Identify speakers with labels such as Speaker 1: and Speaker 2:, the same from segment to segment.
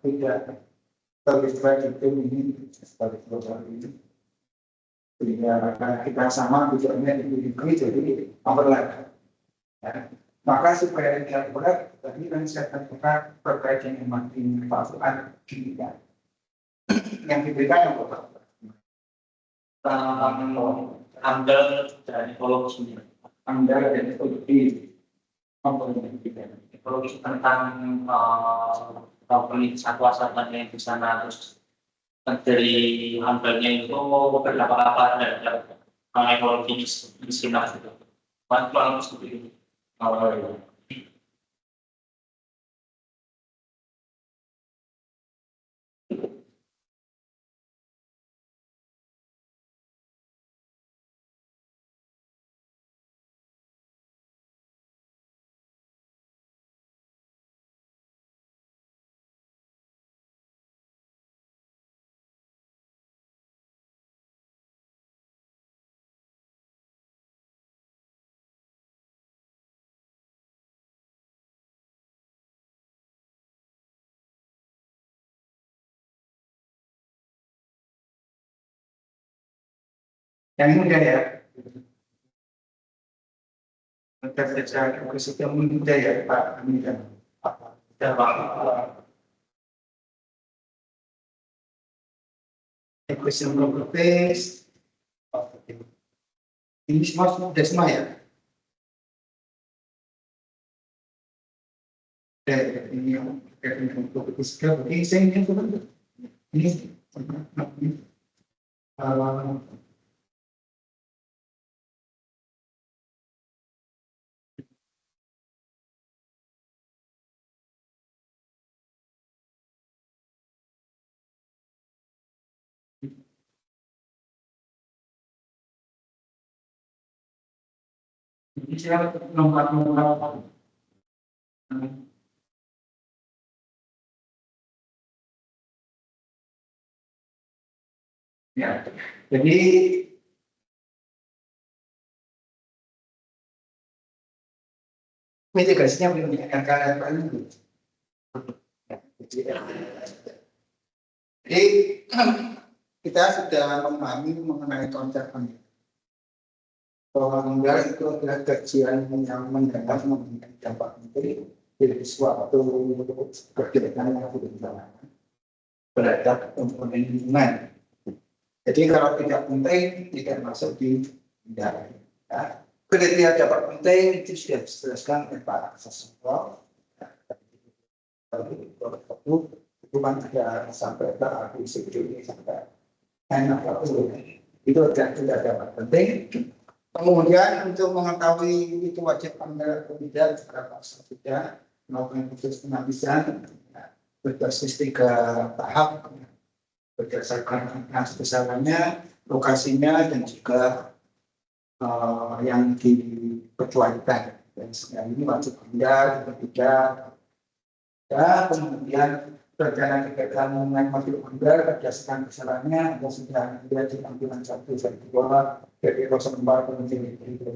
Speaker 1: tidak terlibat itu ini sebagai program ini. Sehingga kita sama tujuannya itu jadi overlap. Ya. Maka supaya tidak berat, tadi kan saya katakan terkait dengan manfaat kita. Yang diberikan apa?
Speaker 2: Amdal dan ekologi.
Speaker 1: Amdal dan ekologi.
Speaker 2: Ekologi tentang satwa-satwa yang di sana, terus dari amdalnya itu berapa dan ekologi di sini itu. Bantuan seperti itu.
Speaker 1: Yang mudah ya. Kita baca ke mudah ya Pak Amin. Equation properties. Ini semua sudah semua ya. Ini yang properties ini saya ini saya nomor ya. Jadi mitigasinya menggunakan kalian dulu. Jadi kita sudah memahami mengenai konsep ini. Bahwa amdal itu adalah kajian yang mendalam mengenai dampak menteri dari suatu kegiatan yang berjalan terhadap komponen lingkungan. Jadi kalau tidak penting tidak masuk di amdal. Ya. Kriteria dampak penting itu sudah dijelaskan oleh Pak Sasongko. Itu kan ada sampai ke akuisisi sampai itu tidak dapat penting. Kemudian untuk mengetahui itu wajib amdal atau tidak, berapa sudah melakukan proses pengawasan berbasis 3 tahap berdasarkan besarannya, lokasinya dan juga yang dikecualikan. Dan sekarang ini wajib amdal tidak. Ya, kemudian rencana kegiatan masuk amdal berdasarkan besarannya ada sudah ada di tampilan 1 dan 2 dari 04 menjadi 1.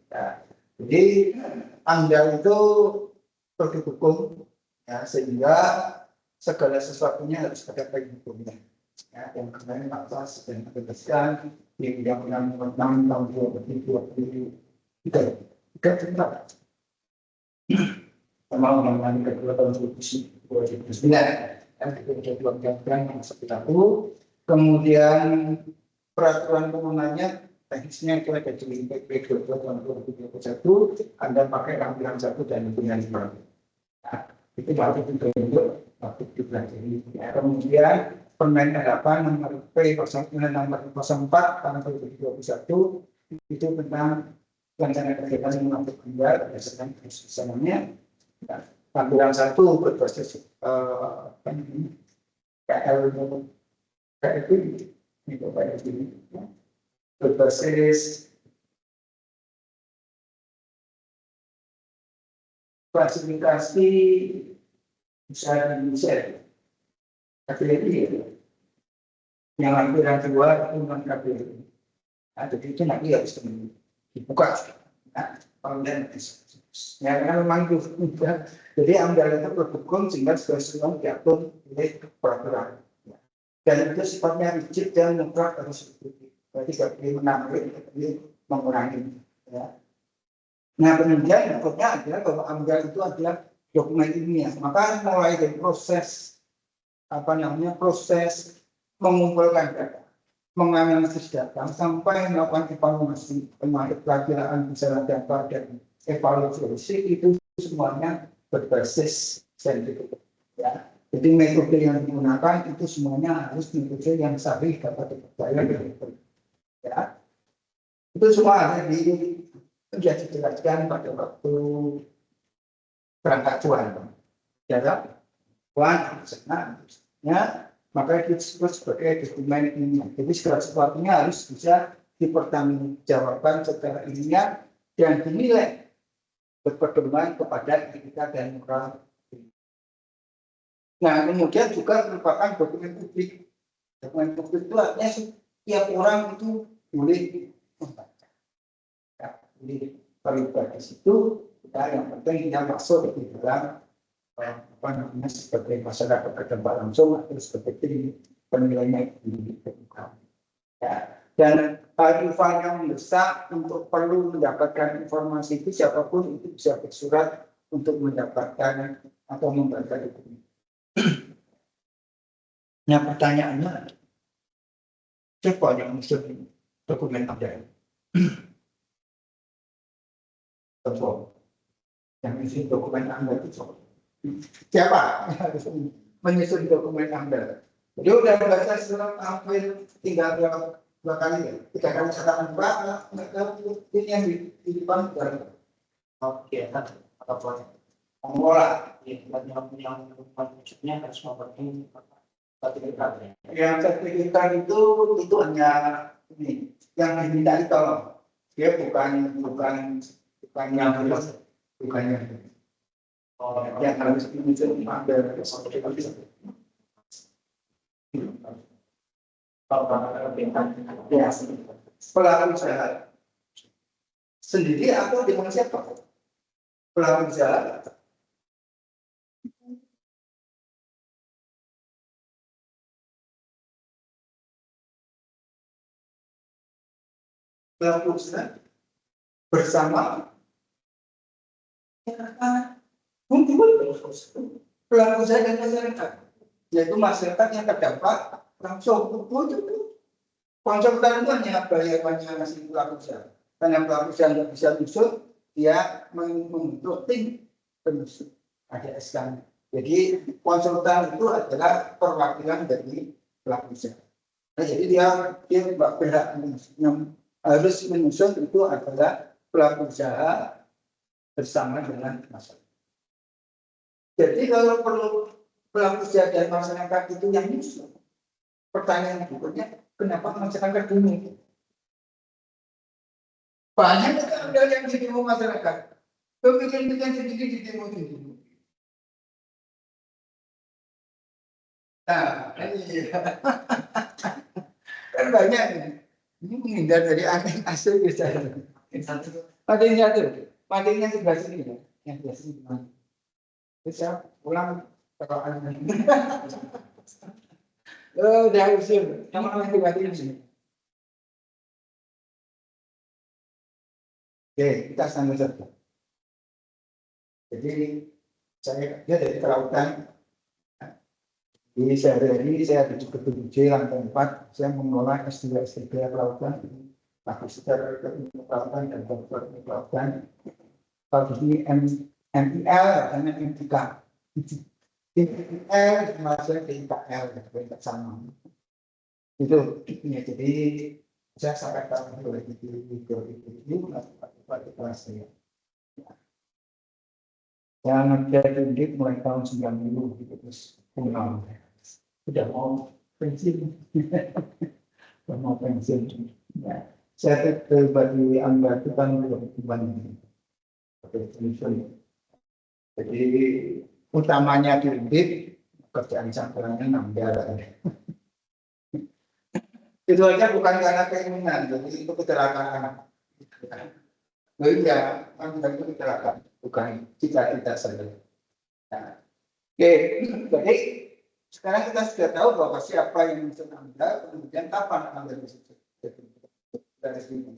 Speaker 1: Ya. Jadi amdal itu produk hukum ya, sehingga segala sesuatunya harus ada payung hukumnya. Ya, yang kemarin Pak Sas sedang menegaskan di Undang-Undang Nomor 6 Tahun 2023 sama Undang-Undang kedua tahun 2009 dan kedua seperti itu. Kemudian peraturan turunannya teknisnya itu ada di PP 22 tahun 2021. Anda pakai tampilan 1 dan tampilan 2. Nah, itu wajib untuk dipelajari. Ya, kemudian Permen 8 nomor P nomor 04 tahun 2021 itu tentang rencana kegiatan yang mengatur amdal berdasarkan besarannya. Nah, tampilan 1 berbasis KL ini berbasis klasifikasi usaha Indonesia KPLI yang lampiran 2 itu non KPLI. Nah, jadi itu nanti harus dibuka. Nah, kemudian Ya, karena memang itu. Jadi AMDAL itu produk hukum sehingga segala diatur oleh peraturan. Ya. Dan itu sifatnya rigid dan mutlak harus diikuti. Berarti tidak boleh menarik, tidak boleh mengurangi. Ya. Nah, kemudian berikutnya adalah bahwa AMDAL itu adalah dokumen ilmiah. Maka mulai dari proses proses mengumpulkan data, menganalisis data, sampai melakukan evaluasi, perakiraan besaran data dan evaluasi itu semuanya berbasis saintifik. Ya. Jadi metode yang digunakan itu semuanya harus metode yang sahih dapat dipercaya. Ya. Itu semua ada dijelaskan pada waktu berangkat cuan. Ya, cuan, ya, maka itu disebut sebagai dokumen ilmiah. Jadi segala sesuatunya harus bisa dipertanggungjawabkan secara ilmiah dan dinilai berpedoman kepada etika dan moral. Nah, kemudian juga merupakan dokumen publik. Dokumen publik itu artinya setiap orang itu boleh membaca. Ya, boleh terlibat di situ. Ya, yang penting dia masuk di dalam sebagai masyarakat terdampak langsung atau sebagai penilainya di ya. Dan upaya yang mendesak untuk perlu mendapatkan informasi itu siapapun itu bisa bersurat untuk mendapatkan atau membaca dokumen. Nah, pertanyaannya, siapa yang mengusung dokumen AMDAL? Yang mengusung dokumen AMDAL itu siapa yang harus menyusun dokumen AMDAL? Jadi udah baca surat hampir tinggal dua kali ya, 3 kali catatan berapa, ini yang di depan. Oke, apa mengolah yang maksudnya harus memperhatikan sertifikat. Yang sertifikat itu hanya ini yang diminta itu, dia bukan yang yang harus dimuncul ada ya, pelaku usaha sendiri atau dengan siapa? Pelaku usaha bersama mungkin pelaku usaha dan masyarakat, yaitu masyarakat yang terdampak langsung. Konsultan itu hanya bayarannya si pelaku usaha. Karena pelaku usaha nggak bisa nyusun, dia membentuk tim penyusun, ada SK. Jadi konsultan itu adalah perwakilan dari pelaku usaha. Nah, jadi dia berhak yang harus menyusun itu adalah pelaku usaha bersama dengan masyarakat. Jadi kalau perlu pelaku usaha dan masyarakat itu yang nyusun, pertanyaan berikutnya, kenapa masyarakat ini? Banyak ada yang di demo masyarakat. Pemikiran sedikit di demo itu. Nah, ini kan banyak ini. Ini menghindar dari aneh asli biasa. Matinya sebelah sini ya. Yang sebelah sini gimana? Bisa pulang kalau aneh. Oh, udah usir. Yang mana yang mati di sini? Oke, kita sambil saja. Jadi saya dari kelautan. Di sehari-hari saya di Kedung-J lantai 4, saya mengelola S2 S3 kelautan, magister kelautan dan doktor kelautan. Kalau di MIL karena M3, MIL masih di IKL, ya, sama. Itu ya, jadi saya sangat tahu dari itu pada kelas saya. Saya ngerjain undik mulai tahun 90 gitu, terus pulang. Sudah mau pensiun, sudah mau pensiun. Ya. Saya bagi Anda itu kan beban pensiun. Jadi utamanya di Undip, kerjaan campurannya nambah. Itu aja bukan karena keinginan, jadi itu kecelakaan. Jadi ya, kan itu kecelakaan. bukan cita-cita saja. Nah, oke, jadi sekarang kita sudah tahu bahwa siapa yang menyusun Anda, kemudian kapan Anda bisa dari sini.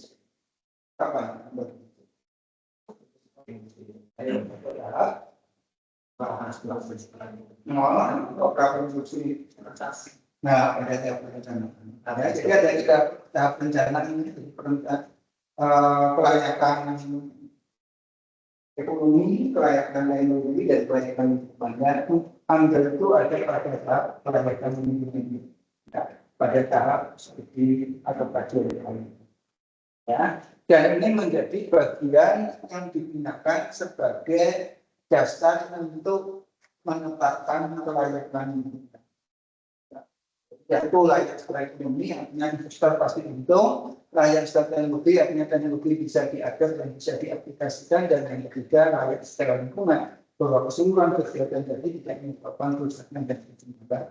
Speaker 1: Kapan Anda bisa. Ayo, bahas program produksi. Nah, ada tahap perencanaan. Jadi ada tahap perencanaan ini kelayakan ekonomi, kelayakan teknologi, dan kelayakan lingkungannya. Anda itu ada pada tahap kelayakan lingkungan, pada tahap seperti atau kajian lain. Ya, dan ini menjadi bagian yang digunakan sebagai dasar untuk menetapkan kelayakan lingkungan. Yaitu layak secara ekonomi, artinya investor pasti untung, layak secara teknologi, artinya teknologi bisa diatur dan bisa diaplikasikan, dan yang ketiga layak secara lingkungan, bahwa keseluruhan kegiatan tadi tidak menyebabkan kerusakan dan kecemasan.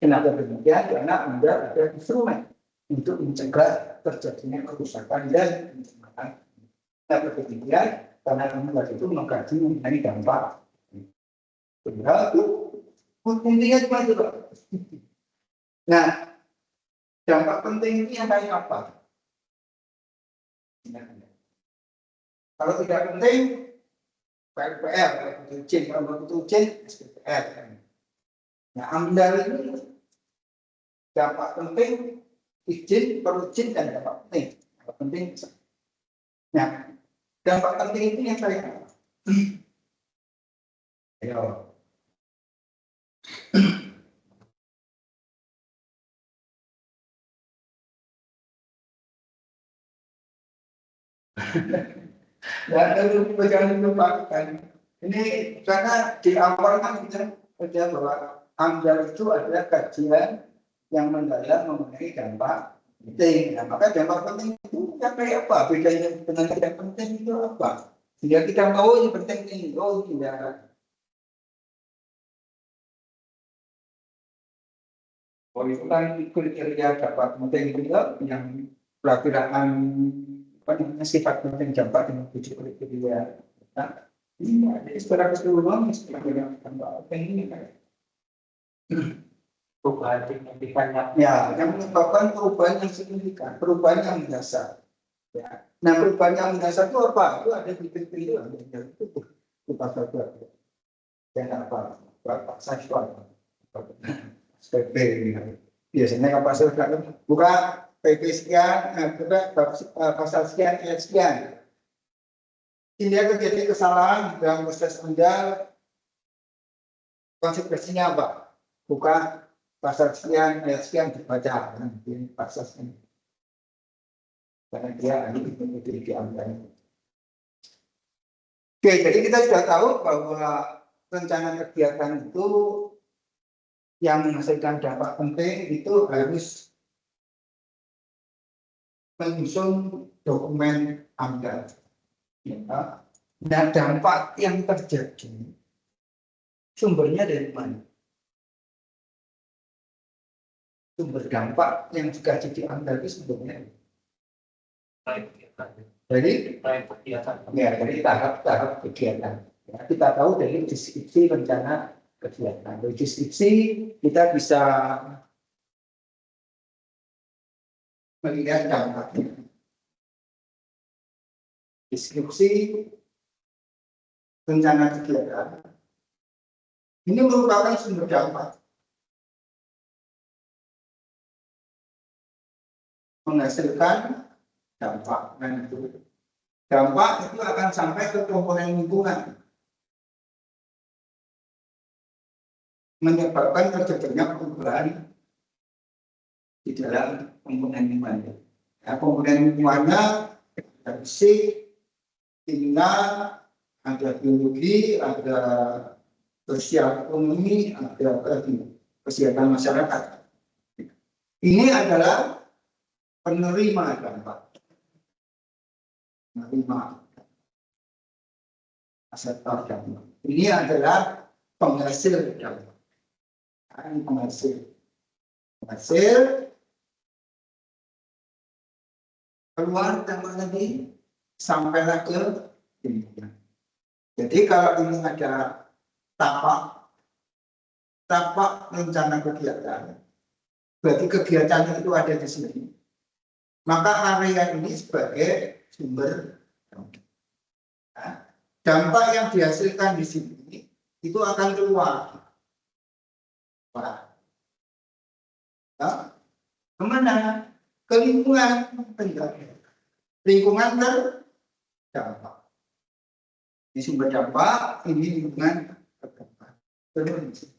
Speaker 1: Kenapa demikian? Karena Anda ada instrumen untuk mencegah terjadinya kerusakan dan kecemasan. Kenapa demikian? Karena Anda itu mengkaji mengenai dampak. Benar itu, intinya cuma itu, Pak. Nah, dampak penting ini yang kayak apa? Kalau tidak penting, PUPR, kalau butuh izin, kalau butuh izin, SPPR. Nah, AMDAL ini dampak penting, izin, perlu izin, dan dampak penting. Dampak penting. Nah, dampak penting itu yang kayak apa? Ayo. Dan jangan lupakan ini karena di awal kan kita ada bahwa AMDAL itu adalah kajian yang mendalam mengenai dampak penting. Nah, maka dampak penting itu kayak apa? Bedanya dengan tidak penting itu apa? Sehingga kita tahu ini penting ini, oh tidak. Oh itu kan kriteria dampak penting itu yang perakiraan sifat penting dampak dengan tujuh kriteria. Nah, ini secara keseluruhan sebenarnya dampak penting ini perubahan signifikan ya, yang menyebabkan perubahan yang signifikan, perubahan yang mendasar. Ya. Nah, perubahan yang mendasar itu apa? Itu ada di kriteria itu pasal berapa? Dan apa? Berapa seksual? PP biasanya pasal buka PP sekian, pasal sekian, ayat sekian. Sehingga terjadi kesalahan dalam proses Anda, konsekuensinya apa? Buka pasal sekian, ayat sekian dibaca. Nanti pasal sekian. Karena dia itu diambil. Oke, jadi kita sudah tahu bahwa rencana kegiatan itu yang menghasilkan dampak penting itu harus menyusun dokumen AMDAL. Ya. Nah, dampak yang terjadi sumbernya dari mana? Sumber dampak yang juga jadi AMDAL itu sumbernya dari tahap-tahap kegiatan. Ya, kita tahu dari deskripsi rencana kegiatan. Dari deskripsi kita bisa melihat dampaknya. Deskripsi rencana kegiatan ini merupakan sumber dampak. Menghasilkan dampak, dan itu dampak itu akan sampai ke komponen lingkungan, menyebabkan terjadinya perubahan di dalam komponen lingkungan. Ya, komponen lingkungannya ada fisik, kimia, ada biologi, ada sosial ekonomi, ada kesehatan masyarakat. Ini adalah penerima dampak. Penerima asettor dampak. Ini adalah penghasil dampak. Ini penghasil keluar dampak tadi sampailah ke lingkungan. Jadi kalau ini ada tapak rencana kegiatan, berarti kegiatan itu ada di sini. Maka area ini sebagai sumber dampak. Nah, dampak yang dihasilkan di sini itu akan keluar. Nah, kemana? Ke lingkungan terdampak. Di sumber dampak ini lingkungan terdampak. Terus,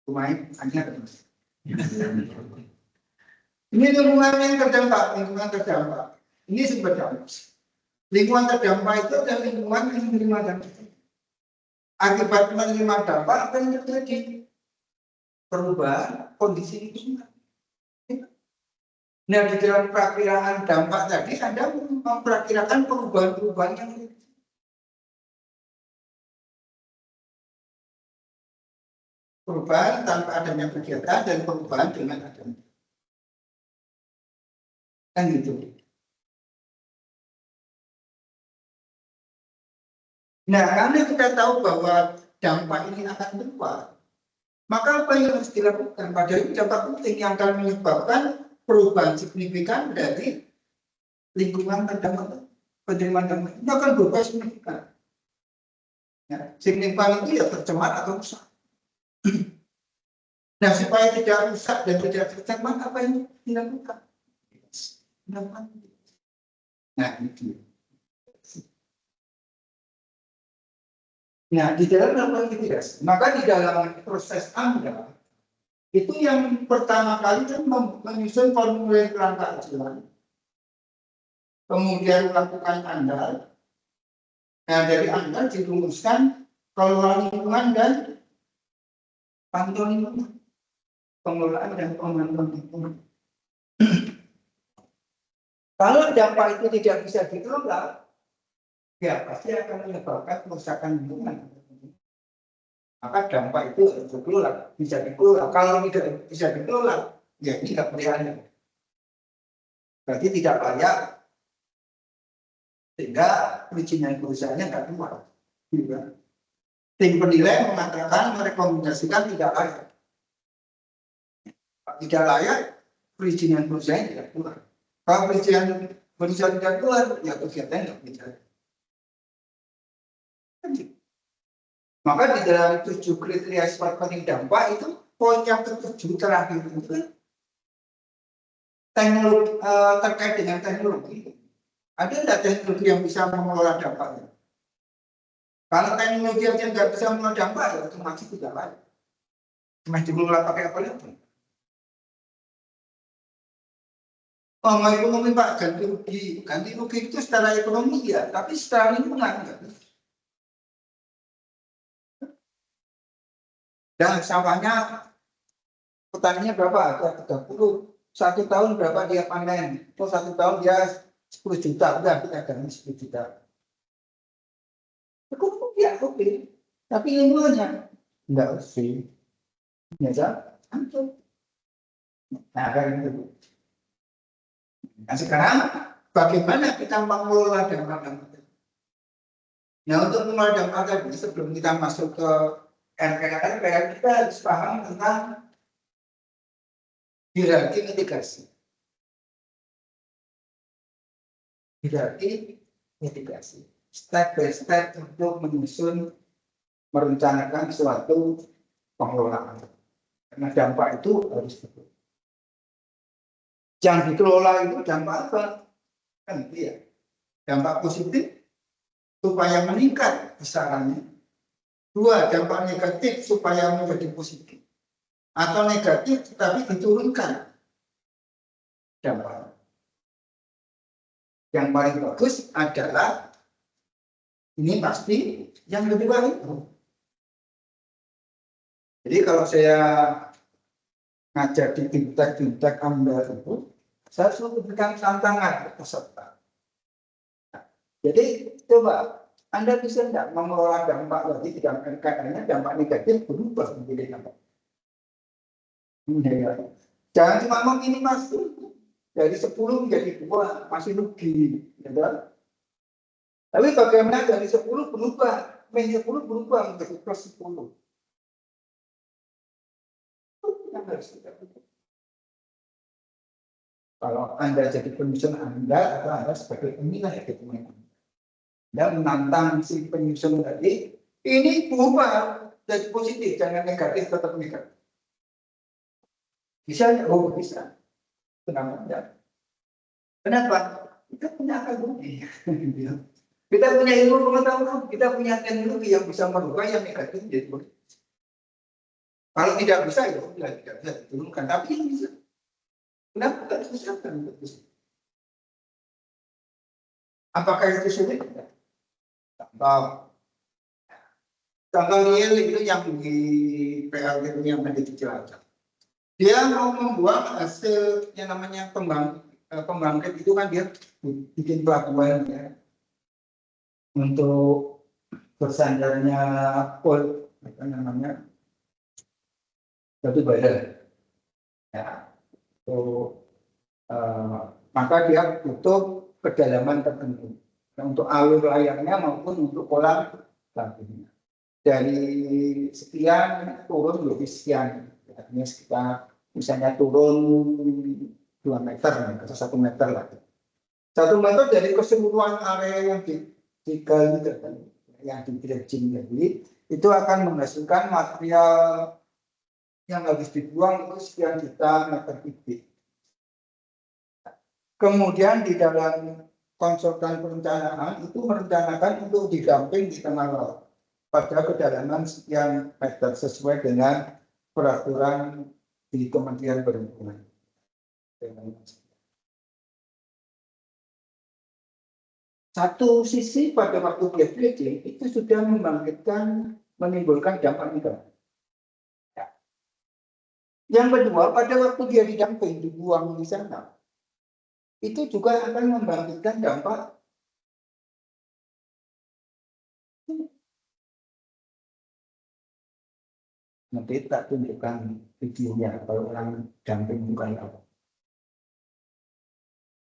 Speaker 1: lumayan hanya terus. Ini lingkungan yang terdampak, lingkungan terdampak. Ini sumber dampak. Lingkungan terdampak itu adalah lingkungan yang menerima dampak. Akibat menerima dampak, apa yang terjadi? Perubahan kondisi lingkungan. Nah, di dalam perakiraan dampak tadi, Anda memperakirakan perubahan-perubahan yang perubahan tanpa adanya kegiatan dan perubahan dengan adanya. Kan gitu. Nah, karena kita tahu bahwa dampak ini akan keluar, maka apa yang harus dilakukan? Padahal dampak penting yang akan menyebabkan perubahan signifikan dari lingkungan terdampak, penerimaan dampak itu akan berubah signifikan. Ya, signifikan itu ya tercemar atau rusak. Nah, supaya tidak rusak dan tidak tercemar, apa yang dilakukan? Nah, itu. Nah, di dalam melakukan mitigasi, maka di dalam proses Anda, itu yang pertama kali kan menyusun formulir kerangka acuan, kemudian melakukan Anda. Nah, dari Anda dirumuskan kelola lingkungan dan pantau lingkungan, pengelolaan dan pemantauan lingkungan. Kalau dampak itu tidak bisa dikelola, ya pasti akan menyebabkan kerusakan lingkungan. Maka dampak itu harus dikelola, bisa dikelola. Kalau tidak bisa dikelola, ya tidak berani. Berarti tidak layak, sehingga perizinan perusahaannya nggak keluar. Tim penilai mengatakan merekomendasikan tidak layak. Tidak layak, perizinan perusahaan tidak keluar. Kalau perizinan perusahaan tidak keluar, ya kegiatan tidak bisa. Maka di dalam 7 kriteria sifat penting dampak itu poin yang ke-7 terakhir itu teknologi, terkait dengan teknologi. Ada tidak teknologi yang bisa mengelola dampaknya? Kalau teknologi yang nggak bisa mengelola dampak, ya otomatis tidak layak. Cuma dikelola pakai apa lagi? Oh, mau ekonomi Pak, ganti rugi. Ganti rugi itu secara ekonomi ya, tapi secara lingkungan enggak. Dan sawahnya, petaninya berapa? Ada 30. 1 tahun berapa dia panen? Oh, 1 tahun dia 10 juta. Udah, kita ganti 10 juta. Ekonomi ya, oke. Tapi lingkungannya enggak sih. Biasa, hancur. Nah, kayak gitu. Nah, sekarang bagaimana kita mengelola dampak-dampak? Nah, untuk mengelola dampak tadi, sebelum kita masuk ke RPR, kita harus paham tentang hierarki mitigasi. Hierarki mitigasi. Step by step untuk menyusun, merencanakan suatu pengelolaan. Karena dampak itu harus betul. Yang dikelola itu dampak apa? Kan dia. Dampak positif supaya meningkat besarannya. 2, dampak negatif supaya menjadi positif. Atau negatif tetapi diturunkan dampak. Yang paling bagus adalah ini pasti yang kedua itu. Jadi kalau saya ngajar di fintech Anda itu, saya selalu berikan tantangan ke peserta. Jadi coba Anda bisa tidak mengelola dampak lagi tidak kadangnya dampak negatif berubah menjadi dampak. Jangan cuma meminimasi dari 10 menjadi 2 masih rugi, ya. Tapi bagaimana dari 10 berubah meja 10 berubah menjadi plus 10. Yang harus kita pikirkan. Kalau Anda jadi penyusun Anda, atau Anda sebagai pemilih dokumen Anda menantang si penyusun tadi, ini berubah jadi positif, jangan negatif, tetap negatif. Bisa ya? Oh bisa. Kenapa enggak? Kenapa? Kita punya akal budi. Kita punya ilmu pengetahuan, kita punya teknologi yang bisa merubah yang negatif jadi positif. Kalau tidak bisa, ya tidak bisa diturunkan. Tapi yang bisa. Kenapa tidak diusahakan untuk bisa? Apakah itu sulit? Contoh real itu yang di PLT yang tadi dijelaskan. Dia mau membuat hasil yang namanya pembangkit itu kan dia bikin pelabuhan ya, untuk bersandarnya apa namanya batu bara. Ya, maka dia butuh kedalaman tertentu untuk alur layarnya maupun untuk kolam lambungnya. Dari sekian turun menjadi sekian, artinya sekitar misalnya turun 2 meter atau 1 meter lah. 1 meter dari keseluruhan area yang digali yang di dredging tadi itu akan menghasilkan material yang habis dibuang itu sekian juta meter kubik. Kemudian di dalam konsultan perencanaan itu merencanakan untuk didamping di tengah laut pada kedalaman sekian meter sesuai dengan peraturan di Kementerian Perhubungan. Satu sisi pada waktu dia dredging itu sudah menimbulkan dampak negatif. Ya. Yang kedua, pada waktu dia didamping dibuang di sana, itu juga akan membangkitkan dampak. Nanti tak tunjukkan videonya kalau orang damping bukan apa.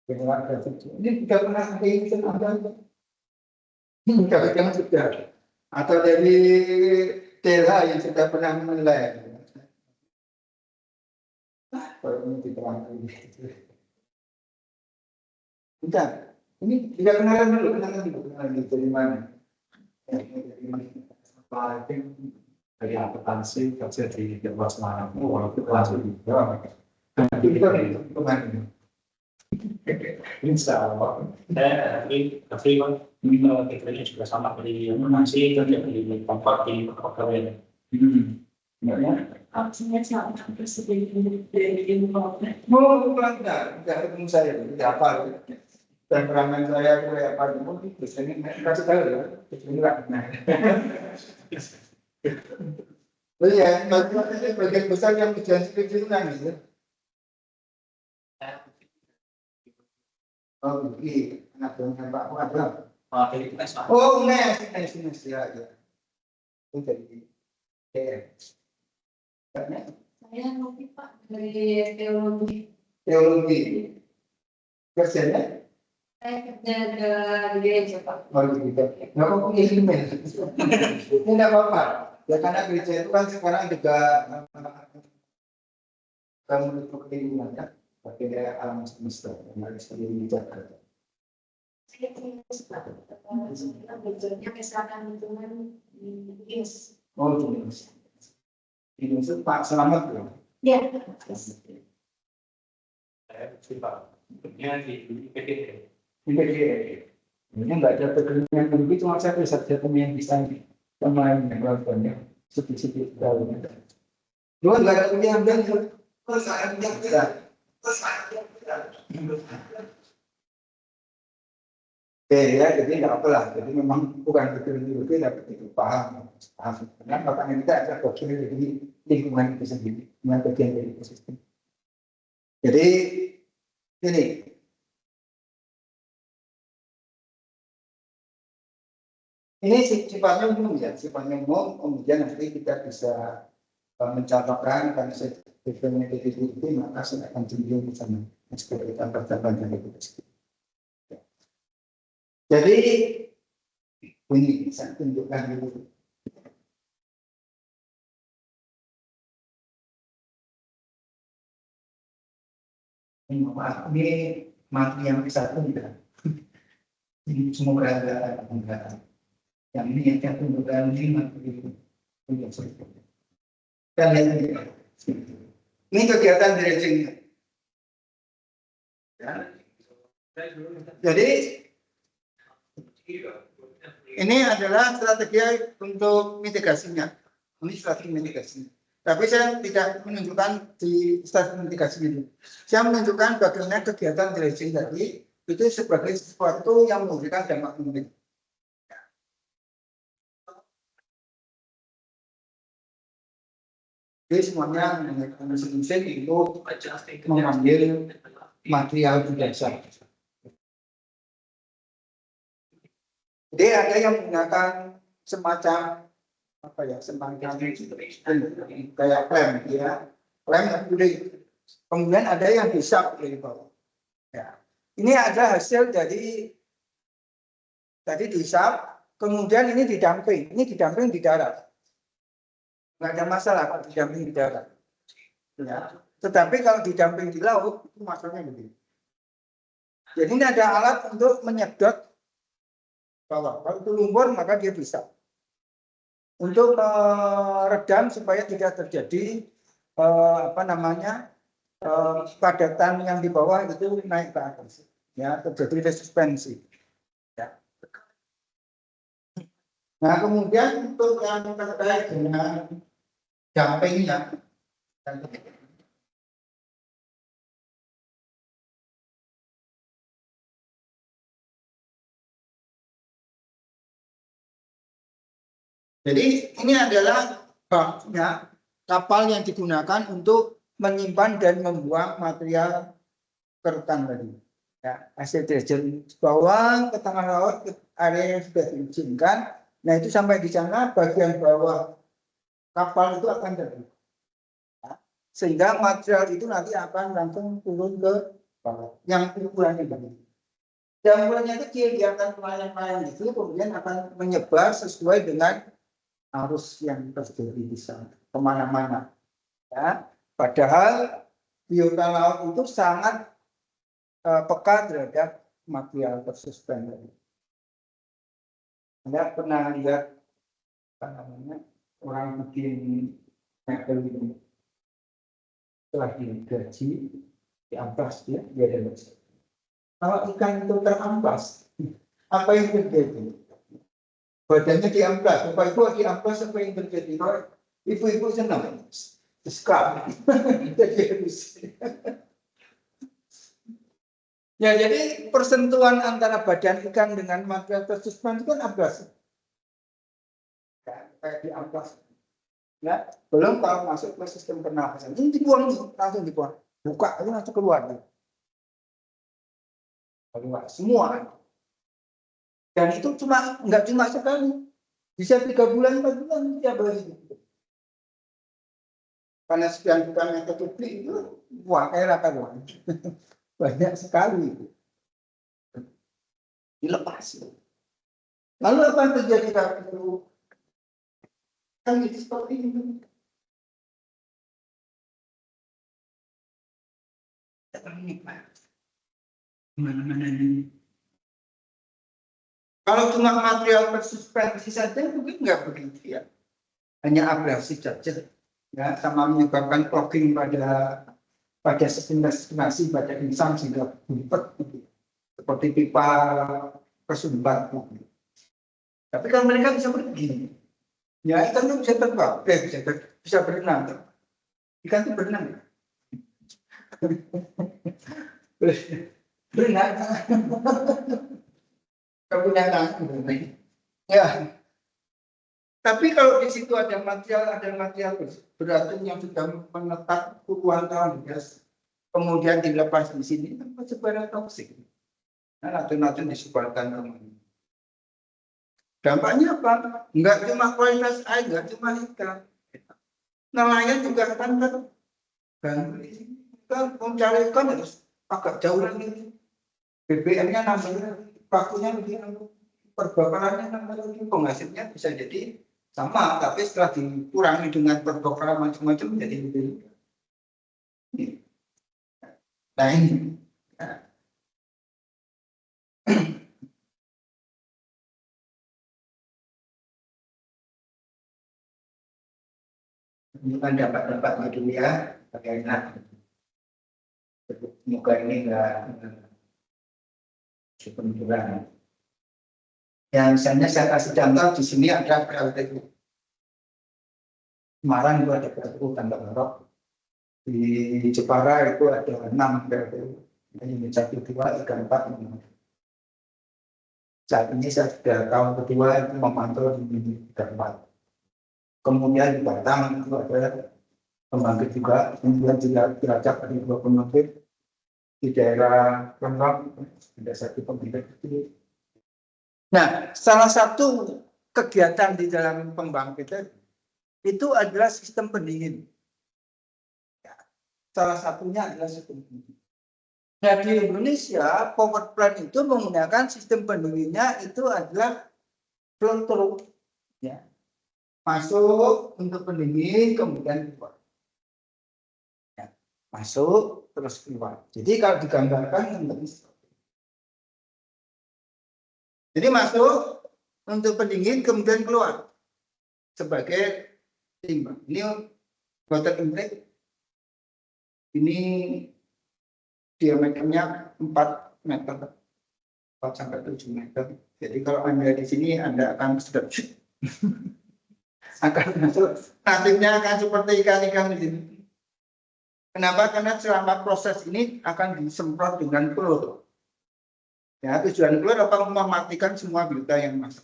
Speaker 1: Ini tidak pernah ada yang jangan sudah. Atau dari TLH yang sudah pernah menilai. Kalau ini diterangkan ini. Bentar, ini tidak kenalan dulu dari mana? Dari mana? Dari akuntansi kerja di luas mana? Langsung di bawah. Nanti kita kemana? Insya Allah. Tapi kita juga sama dari masih kerja di tempat di pegawai.
Speaker 3: Artinya sama presiden dari
Speaker 1: Mau pulang tidak ketemu saya, tidak apa. Temperamen saya kayak apa dulu, biasanya kasih tahu ya, bismillah. Oh iya, bagian besar yang ujian skripsi itu nangis ya. Oh, begini, anak buahnya Pak Muhammad. Oh, Nes, ya. Itu dari
Speaker 3: saya nanti Pak dari teologi.
Speaker 1: Kerjanya?
Speaker 3: Saya kerja di gereja Pak.
Speaker 1: Oh, gitu. Nggak apa-apa, email. Ini nggak apa-apa. Ya karena gereja itu kan sekarang juga menutup lingkungan ya. Pakai daya alam semesta yang harus dijaga.
Speaker 3: Saya kerjanya kesehatan lingkungan di INS.
Speaker 1: Oh, ini Pak Selamat ya.
Speaker 3: Ya.
Speaker 2: Saya Pak. Di PDT.
Speaker 1: Ini nggak ada pekerjaan lebih, cuma saya bisa yang bisa pemain yang banyak sedikit dalam. Cuma nggak ada pekerjaan dan ya, jadi nggak apalah. Jadi memang bukan betul-betul tapi itu paham. Karena makanya kita ada bagian dari lingkungan itu sendiri, dengan bagian dari ekosistem. Jadi ini. Ini sifatnya umum ya, sifatnya umum, kemudian nanti kita bisa mencontohkan karena sistemnya itu maka saya akan tunjuk di sana seperti kita percobaan dari itu. Jadi Ini saya tunjukkan dulu. Ini maaf, ini mati yang satu tidak. Ini semoga ada enggak. Yang ini yang saya tunjukkan ini mati itu. Kita lihat ini. Ini kegiatan dredging. Ya. Jadi ini adalah strategi untuk mitigasinya. Ini strategi mitigasinya. Tapi saya tidak menunjukkan di strategi mitigasi itu. Saya menunjukkan bagaimana kegiatan dredging tadi itu sebagai sesuatu yang memberikan dampak penting. Jadi semuanya mesin-mesin itu mengambil material di dasar. Jadi ada yang menggunakan semacam apa ya, semacam kayak klem, ya, klem yang gede. Kemudian ada yang disap dari bawah. Ya. Ini ada hasil dari tadi disap, kemudian ini didamping di darat. Nggak ada masalah kalau didamping di darat. Ya. Tetapi kalau didamping di laut itu masalahnya begini. Jadi ini ada alat untuk menyedot bawah. Kalau itu lumpur maka dia bisa. Untuk meredam supaya tidak terjadi padatan yang di bawah itu naik ke atas. Ya, terjadi suspensi. Ya. Nah, kemudian untuk yang terkait dengan dampingnya, jadi ini adalah baknya kapal yang digunakan untuk menyimpan dan membuang material kerutan tadi. Ya, hasil dredging bawah ke tengah laut ke area yang sudah diizinkan. Nah itu sampai di sana bagian bawah kapal itu akan terbuka. Ya, sehingga material itu nanti akan langsung turun ke bawah. Yang ukurannya begini. Yang ukurannya kecil, dia akan melayang-layang itu, kemudian akan menyebar sesuai dengan arus yang terjadi di sana kemana-mana. Ya, padahal biota laut itu sangat peka terhadap material tersuspend. Anda pernah lihat apa namanya orang bikin mebel ini setelah digaji diamplas dia ada mesin. Kalau ikan itu teramplas, apa yang terjadi? Badannya diamplas, bapak ibu diamplas, apa yang terjadi? Ibu-ibu senang, sekali. Ya, jadi persentuhan antara badan ikan dengan material tersuspend itu kan abrasi. Ya, kayak diamplas. Ya, belum kalau masuk ke sistem pernafasan. Ini dibuang, langsung dibuang. Buka, itu langsung keluar. Keluar semua. Dan itu nggak cuma sekali. Bisa 3 bulan, 4 bulan tiap hari. Karena sekian bukan yang tertutup itu, wah kayak karuan. Banyak sekali. Dilepas. Lalu apa yang terjadi kalau itu? Kan jadi seperti ini. Mana-mana ini. Kalau cuma material tersuspensi saja mungkin nggak begitu ya. Hanya abrasi saja. Ya, sama menyebabkan clogging pada sirkulasi pada insan sehingga bumpet seperti pipa kesumbat. Tapi kalau mereka bisa pergi, ya ikan itu bisa terbang, bisa berenang. Ikan itu berenang. Berenang. Kebanyakan. Ya. Tapi kalau di situ ada material beracun yang sudah menetap puluhan tahun, kemudian dilepas di sini, itu sebenarnya toksik. Nah, racun-racun disebarkan kemana. Dampaknya apa? Enggak cuma kualitas air, enggak cuma ikan. Nelayan juga akan terganggu di sini. Kita mencari ikan harus agak jauh lagi. BBM-nya nambah, pakunya lebih nambah. perbakarannya kan penghasilnya bisa jadi sama, tapi setelah dikurangi dengan perbakaran macam-macam jadi lebih. Nah ini. Nah, ini kan dapat dulu ya, bagaimana muka ini enggak sepenuhnya. Yang misalnya saya kasih contoh di sini ada PLTU. Semarang itu ada PLTU Tambak Lorok. Di Jepara itu ada 6 PLTU. Ini 1, 2, 3, 4, 5. Saat ini saya sudah tahun kedua itu memantau di 3, 4. Kemudian di Batam itu ada pembangkit juga. Kemudian juga Cilacap ada 2 pembangkit. Di daerah Rembang ada 1 pembangkit itu. Nah, salah satu kegiatan di dalam pembangkitan itu adalah sistem pendingin. Salah satunya adalah sistem pendingin. Nah, di Indonesia, power plant itu menggunakan sistem pendinginnya itu adalah flow-through. Ya. Masuk untuk pendingin, kemudian keluar. Ya. Masuk, terus keluar. Jadi kalau digambarkan, jadi masuk untuk pendingin, kemudian keluar sebagai timbang. Ini water intake. Ini diameternya 4 meter, 4 sampai 7 meter. Jadi kalau Anda di sini, Anda akan sedap akan masuk. Nasibnya akan seperti ikan-ikan di sini. Kenapa? Karena selama proses ini akan disemprot dengan klor. Ya, tujuan klor apa? Mematikan semua biota yang masuk.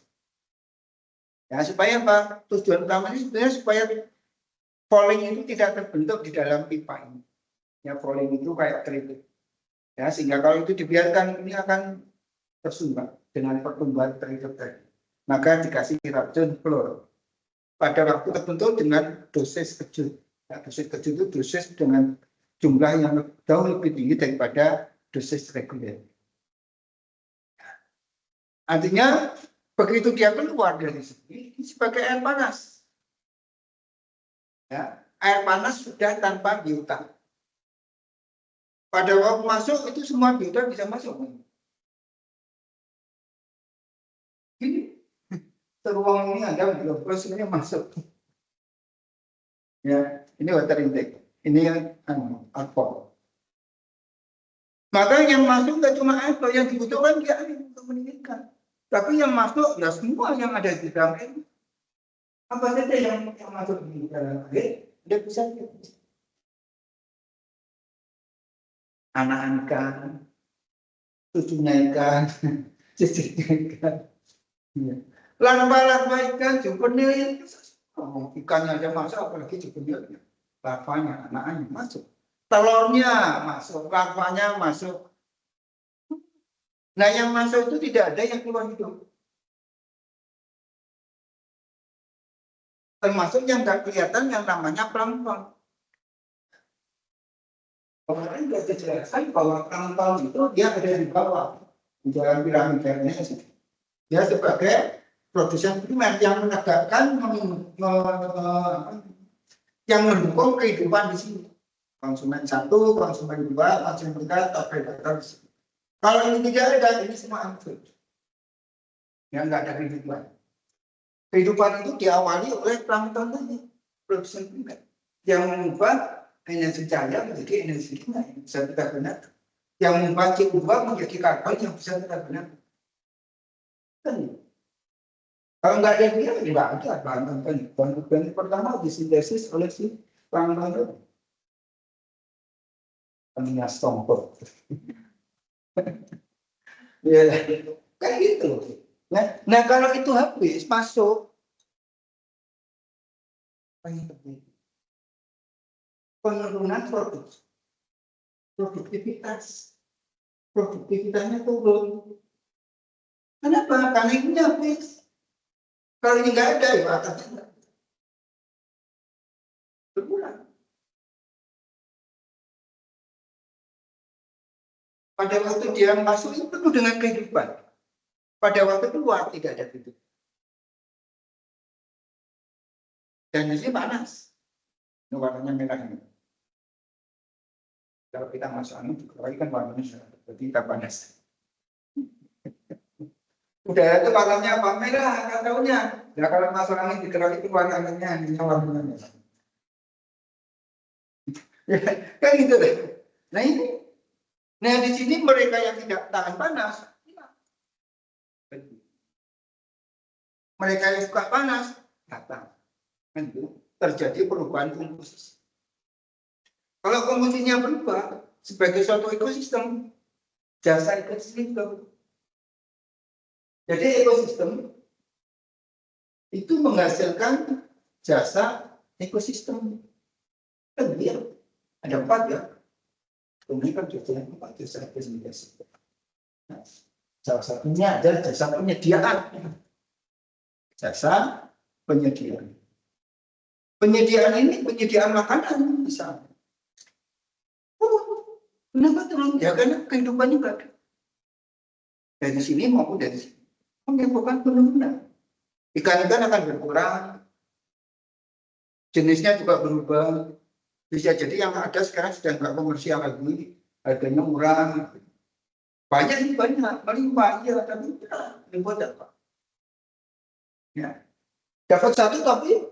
Speaker 1: Ya, supaya apa? Tujuan utamanya sebenarnya supaya falling itu tidak terbentuk di dalam pipa ini. Ya, falling itu kayak keripik. Ya, sehingga kalau itu dibiarkan ini akan tersumbat dengan pertumbuhan keripik tadi. Maka dikasih racun klor. Pada waktu tertentu dengan dosis kecil. Ya, dosis kecil itu dosis dengan jumlah yang jauh lebih tinggi daripada dosis reguler. Artinya begitu dia keluar dari sini sebagai air panas. Ya, air panas sudah tanpa biota. Pada waktu masuk itu semua biota bisa masuk. Ini ruang ini ada semuanya masuk. Ya, ini water intake. Ini alkohol. Maka yang masuk nggak cuma air, yang dibutuhkan dia air untuk meninggikan. Tapi yang masuk ya semua yang ada di dalam air. Apa saja yang masuk di dalam air, dia bisa anak ikan, cucunya ikan, cicitnya ikan. Larva-larva ikan, juvenil, ikannya aja masuk, apalagi juvenilnya. Larvanya, anaknya masuk. Telurnya masuk, larvanya masuk. Nah, yang masuk itu tidak ada yang keluar hidup. Termasuk yang nggak kelihatan yang namanya plankton. Kemarin sudah dijelaskan bahwa plankton itu dia ada di bawah, di dalam piramidanya. Dia sebagai produsen primer yang menegakkan, yang mendukung kehidupan di sini. Konsumen 1, konsumen 2, konsumen 3, predator. Kalau ini tidak ada, ini semua hancur. Yang nggak ada kehidupan. Kehidupan itu diawali oleh plankton tadi, produsen primer, yang mengubah energi cahaya menjadi energi kimia yang bisa kita gunakan. Yang mengubah CO2 menjadi karbon yang bisa kita gunakan. Kalau nggak ada dia, nggak ada bahan organik. Bahan organik pertama disintesis oleh si plankton itu. Pentingnya stompor. Ya, kan gitu. Nah, kalau itu habis masuk, penurunan produktivitasnya turun. Kenapa? Karena ini habis. Kalau ini nggak ada, ya atasnya berkurang. Pada waktu dia masuk itu penuh dengan kehidupan. Pada waktu keluar tidak ada titik. Dan di sini panas. Ini warnanya merah ini. Kalau kita masuk angin, dikeluarkan kan warnanya sudah berarti kita panas. Udara itu warnanya apa? Merah, kan tahunya. Nah, kalau masuk angin dikeluarkan itu warna anginnya, anginnya warnanya merah. Ya, kan gitu deh. Nah ini. Nah di sini mereka yang tidak tahan panas, mereka yang suka panas datang. Kan gitu. Terjadi perubahan komposisi. Kalau komposisinya berubah sebagai suatu ekosistem, jasa ekosistem. Jadi ekosistem itu menghasilkan jasa ekosistem. Kan dia ada 4 ya. Kemudian kan jasa 4 jasa ekosistem. Nah, salah satunya adalah jasa penyediaan. Jasa penyediaan. Penyediaan ini penyediaan makanan misalnya. Kenapa turun? Ya karena kehidupan juga ada. Dari sini maupun dari sini. Menyebabkan penurunan. Ikan-ikan akan berkurang. Jenisnya juga berubah. Bisa jadi yang ada sekarang sudah nggak komersial lagi. Harganya murah. Banyak, melimpah. Ya, tapi melimpah dapat. Ya. Dapat satu tapi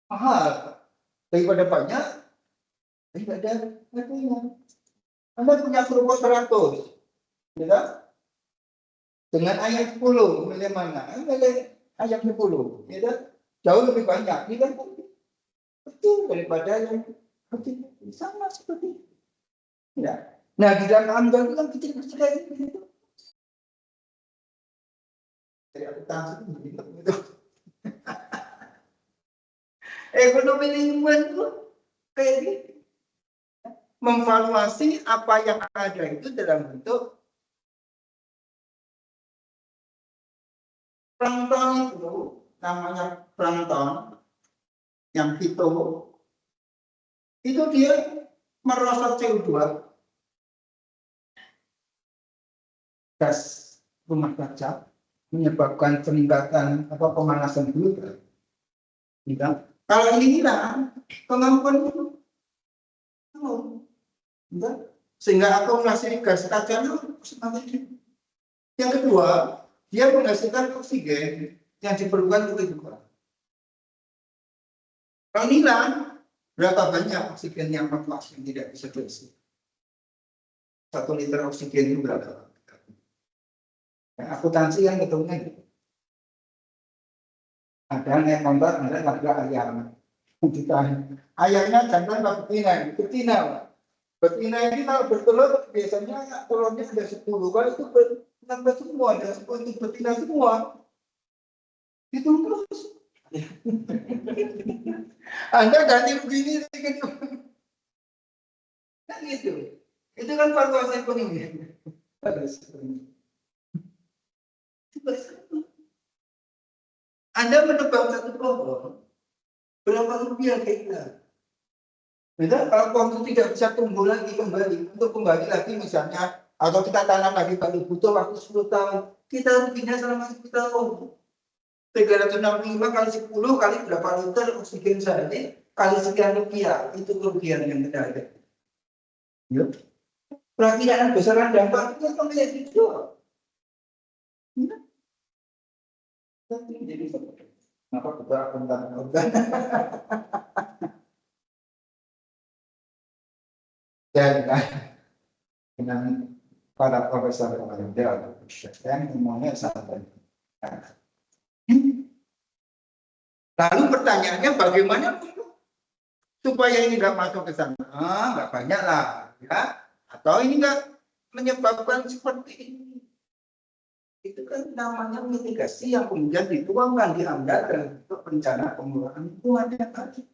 Speaker 1: mahal. Daripada banyak, tidak ada harganya. Anda punya kerupuk 100, ya? Dengan ayam 10, milih mana? Milih ayam 10, ya? Jauh lebih banyak, ya kan? Betul daripada yang kecil, sama seperti itu. Ya. Nah, di dalam amdal itu kan kecil-kecil kayak gitu. Jadi aku tahu itu. Ekonomi lingkungan itu kayak gitu. Memvaluasi apa yang ada itu dalam bentuk plankton itu, namanya plankton yang itu dia merosot CO2, gas rumah kaca, menyebabkan peningkatan pemanasan global. Kalau ini hilang, kemampuan itu sehingga akumulasi gas kaca itu semakin tinggi. Yang kedua, dia menghasilkan oksigen yang diperlukan untuk kehidupan. Kalau hilang, berapa banyak oksigen yang lepas yang tidak bisa diisi? 1 liter oksigen itu berapa? Nah, akuntansi yang ketemunya gitu. Ada naik kontak, ada harga ayam. Ayamnya jantan betina. Betina ini kalau bertelur biasanya telurnya sudah 10, kalau itu nambah semua, ada 10 betina semua. Itu terus. Anda ganti begini gitu. Kan gitu. Itu kan valuasi ekonomi. Anda menebang satu pohon, berapa rupiah hektar? Beda kalau pohon itu tidak bisa tumbuh lagi kembali, untuk kembali lagi misalnya, atau kita tanam lagi kalau butuh waktu 10 tahun, kita ruginya selama 10 tahun. 365 kali 10 kali berapa liter oksigen sehari, kali sekian rupiah, itu kerugian yang kita ada. Yuk. Perakiraan besaran dampak itu kan kayak gitu. Jadi kenapa kita tentang organ? Dan dengan para profesor yang semuanya sangat. Lalu pertanyaannya bagaimana supaya ini nggak masuk ke sana? Nggak banyak lah, ya. Atau ini nggak menyebabkan seperti ini. Itu kan namanya mitigasi yang kemudian dituangkan di anggaran untuk rencana pengelolaan lingkungan yang tadi.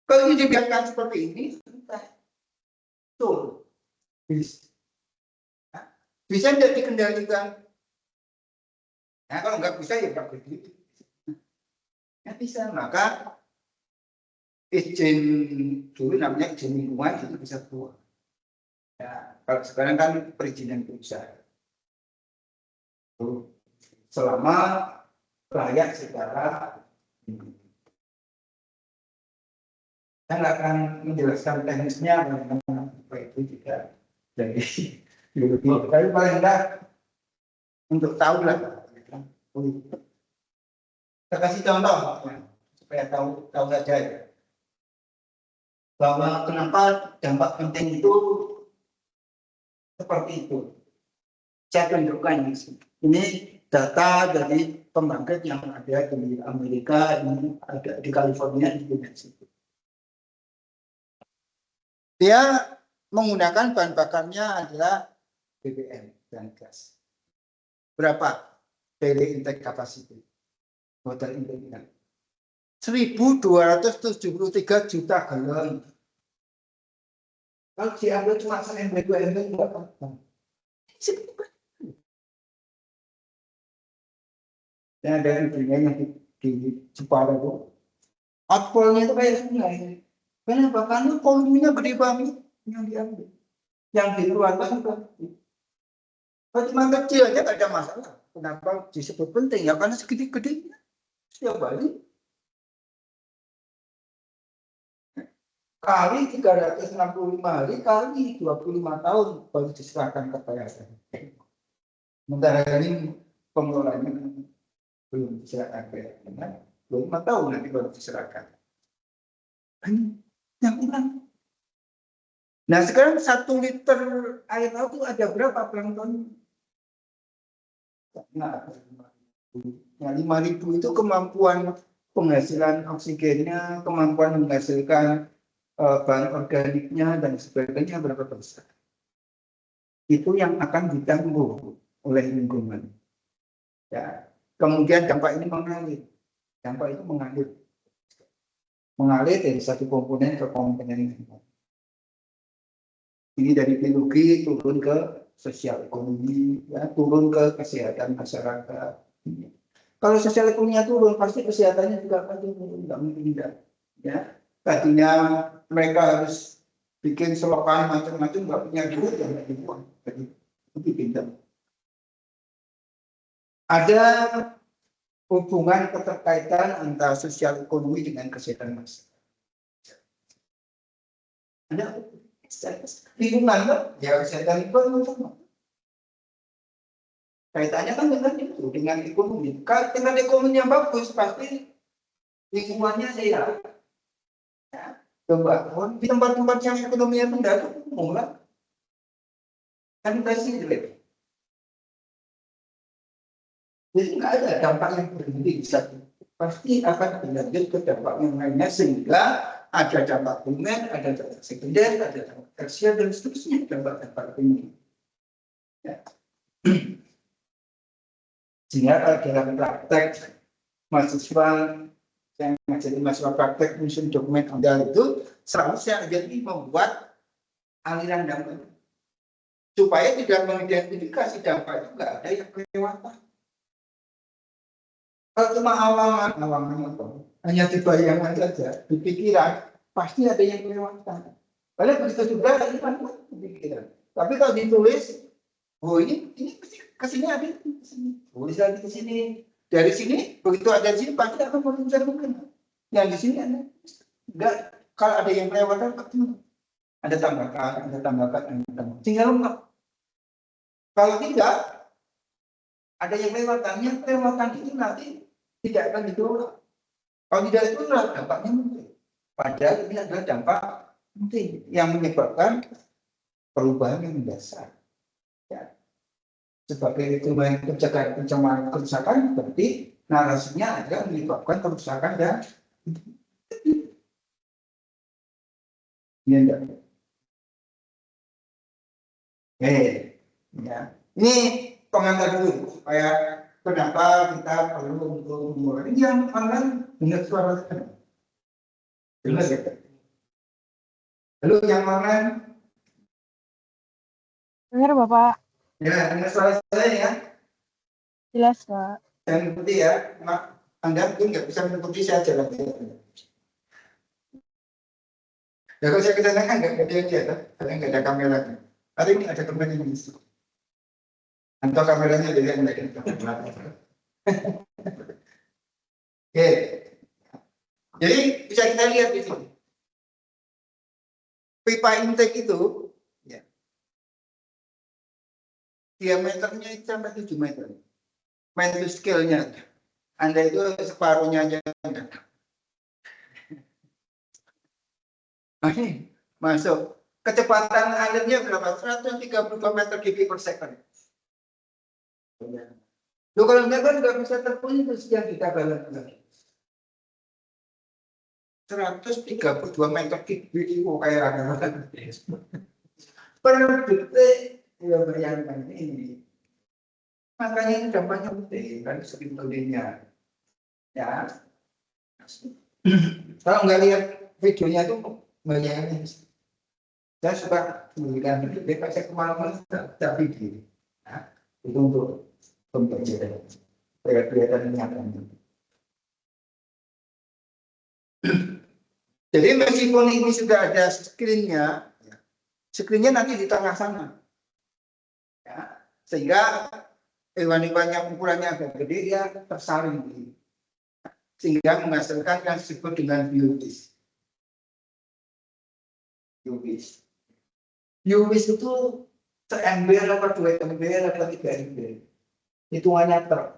Speaker 1: Kalau ini dibiarkan seperti ini, betul. Bisa tidak dikendalikan? Nah, kalau nggak bisa ya nggak begitu. Ya bisa, maka izin dulu namanya izin lingkungan itu bisa keluar. Ya, kalau sekarang kan perizinan perusahaan. selama layak secara saya nggak akan menjelaskan teknisnya bagaimana apa itu juga dari biologi, tapi paling enggak untuk tahu lah. Saya kasih contoh ya, supaya tahu saja ya, bahwa kenapa dampak penting itu seperti itu. Saya tunjukkan di sini. Ini data dari pembangkit yang ada di Amerika, ini ada di California, di New Mexico. Dia menggunakan bahan bakarnya adalah BBM dan gas. Berapa daily intake capacity? Total intake 1.273 juta galon. Kalau diambil cuma seember dua ember enggak apa-apa. Dan ada intinya yang di Jepara itu, outflow-nya itu kayak sungai. Kenapa? Karena volumenya gede banget yang diambil. Yang dikeluarkan kan. Kalau cuma kecil aja nggak ada masalah. Kenapa disebut penting? Ya karena segede-gedenya setiap hari. Kali 365 hari kali 25 tahun baru diserahkan ke PLN. Sementara ini pengelolanya belum diserahkan ke PLN. 25 tahun nanti baru diserahkan. Yang ulang. Nah sekarang 1 liter air laut itu ada berapa plankton? Nah, 5.000 itu kemampuan penghasilan oksigennya, kemampuan menghasilkan bahan organiknya dan sebagainya berapa besar. Itu yang akan ditanggung oleh lingkungan. Ya, kemudian dampak ini mengalir. Dampak itu mengalir dari satu komponen ke komponen lain. Ini dari biologi turun ke sosial ekonomi, ya, turun ke kesehatan masyarakat. Kalau sosial ekonominya turun, pasti kesehatannya juga akan turun, nggak mungkin tidak. Ya, tadinya mereka harus bikin selokan macam-macam, nggak punya duit, ya nggak dibuang. Jadi itu pintar. Ada hubungan keterkaitan antara sosial ekonomi dengan kesehatan masyarakat. Ada lingkungan kan, ya kesehatan lingkungan sama. Kaitannya kan dengan itu, dengan ekonomi. Kalau dengan ekonomi yang bagus, pasti lingkungannya sehat. Ya, coba di tempat-tempat yang ekonominya rendah itu mulai sanitasi jelek. Jadi nggak ada dampak yang berhenti di satu. Pasti akan berlanjut ke dampak yang lainnya sehingga ada dampak primer, ada dampak sekunder, ada dampak tersier dan seterusnya dampak-dampak ini. Ya. Sehingga kalau dalam praktek mahasiswa yang menjadi mahasiswa praktek menyusun dokumen amdal itu selalu saya jadi membuat aliran dampak supaya tidak mengidentifikasi dampak itu nggak ada yang kelewatan. Kalau cuma awangan hanya dibayangkan saja, di pikiran pasti ada yang kelewatan. Padahal begitu juga ini kan pikiran. Tapi kalau ditulis, oh ini kesini ada kesini, tulis lagi ke sini. Dari sini begitu ada di sini pasti akan mencari mungkin. Yang di sini ada enggak. Kalau ada yang kelewatan ada tambahkan. Tinggal lengkap. Kalau tidak ada yang kelewatan itu nanti tidak akan dikelola. Kalau tidak itu dampaknya mungkin. Padahal ini adalah dampak penting yang menyebabkan perubahan yang mendasar. Ya. Sebagai itu mencegah pencemaran kerusakan, berarti narasinya adalah menyebabkan kerusakan dan ya. Ini pengantar dulu supaya kenapa kita perlu untuk memulai. Ini yang mana dengar suara dengar ya. Lalu yang mana?
Speaker 4: Dengar Bapak.
Speaker 1: Ya, dengar suara saya ya.
Speaker 4: Jelas Pak.
Speaker 1: Saya mengikuti ya. Anda mungkin nggak bisa mengikuti saya jalan. Ya kalau saya ke sana kan nggak ada yang lihat, karena nggak ada kamera. Hari ini ada kamera yang Atau kameranya dari yang lain. Oke. Jadi bisa kita lihat di sini. Pipa intake itu, ya, diameternya itu sampai 7 meter. Main to scale-nya. Anda itu separuhnya aja. Ini masuk. Kecepatan alirnya berapa? 132 meter kubik per second. Loh, kalau enggak kan nggak bisa terpenuhi terus yang kita balance lagi. 132 meter kubik itu kayak apa? Per detik, ya bayangkan ini. Makanya ini dampaknya penting kan sebetulnya. Ya. Kalau nggak lihat videonya itu bayangin. Saya suka memberikan video, saya kemana-mana tak video. Nah, itu untuk pembelajaran. Kelihatan nyata. Jadi meskipun ini sudah ada screen-nya, screen-nya nanti di tengah sana. Ya, sehingga hewan-hewan yang ukurannya agak gede, dia tersaring. Sehingga menghasilkan yang disebut dengan biodisk. Biodisk itu se-ember atau 2 ember atau 3 ember. Hitungannya truk.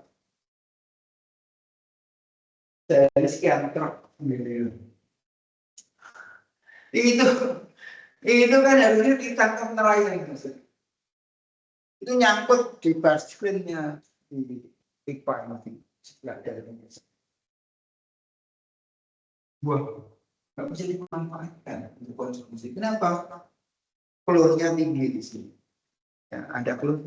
Speaker 1: Dari sekian truk. Itu kan harusnya ditangkap nelayan. Itu nyangkut di bar screen-nya di pipa ini sebelah dalamnya. Wah, nggak bisa dimanfaatkan untuk konsumsi. Kenapa? Klornya tinggi di sini. Ya, ada klor.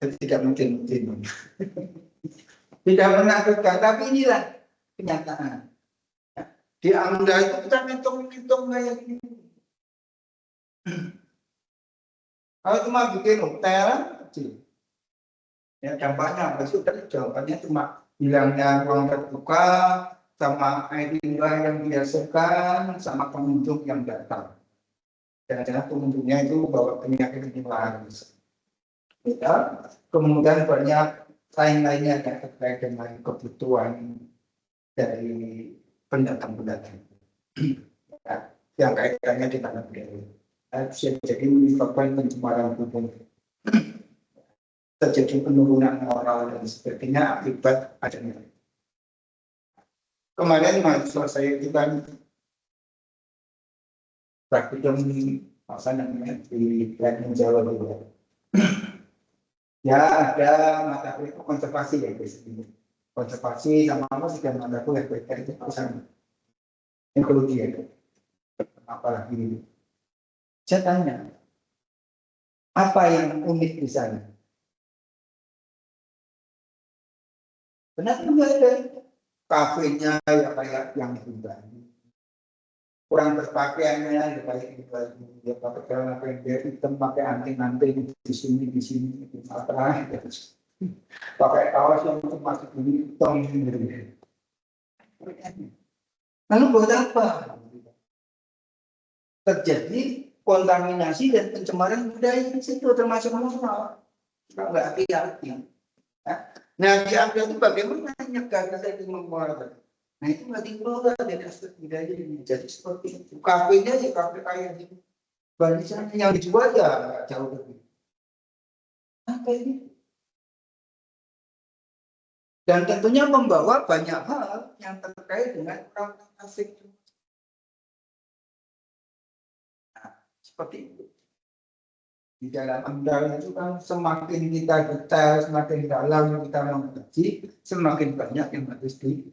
Speaker 1: Tidak mungkin. Tidak menakutkan, tapi inilah kenyataan. Di Anda itu kita ngitung-ngitung kayak gini. Kalau cuma bikin hotel, kecil. Ya, dampaknya apa sih? Jawabannya cuma hilangnya ruang terbuka, sama air limbah yang dihasilkan, sama pengunjung yang datang. Jangan-jangan pengunjungnya itu bawa penyakit menular. Ya, kemudian banyak lain-lainnya yang terkait dengan kebutuhan dari pendatang-pendatang. Ya, yang kaitannya di tanah budaya. Bisa jadi menyebabkan pencemaran lingkungan, terjadi penurunan moral dan sebagainya akibat adanya. Kemarin mahasiswa saya itu kan praktikum apa namanya di Kalimantan Jawa Barat. Ya ada mata kuliah konservasi ya biasanya. Konservasi sama apa sih dan mata kuliah itu sama. Ekologi ya. Apalagi ini. Saya tanya, apa yang unik di sana? Benar nggak ada kafenya ya kayak yang pribadi. Kurang berpakaiannya ya kayak pribadi. Dia pakai celana pendek hitam, pakai anting-anting di sini di mata. Pakai kaos yang masih hitam. Lalu buat apa? Terjadi kontaminasi dan pencemaran budaya di situ termasuk moral. Nggak hati-hati. Nah, di Anda itu bagaimana nyegah kita itu mengeluarkan? Nah, itu nggak dikelola dari aspek budaya ini. Jadi seperti itu. Kafenya ya kafe kayak gitu. Barisan yang dijual ya nggak jauh lebih. Apa ini? Dan tentunya membawa banyak hal yang terkait dengan orang asing. Nah, seperti itu. Di dalam amdal itu kan semakin kita detail, semakin dalam kita mengkaji, semakin banyak yang harus di.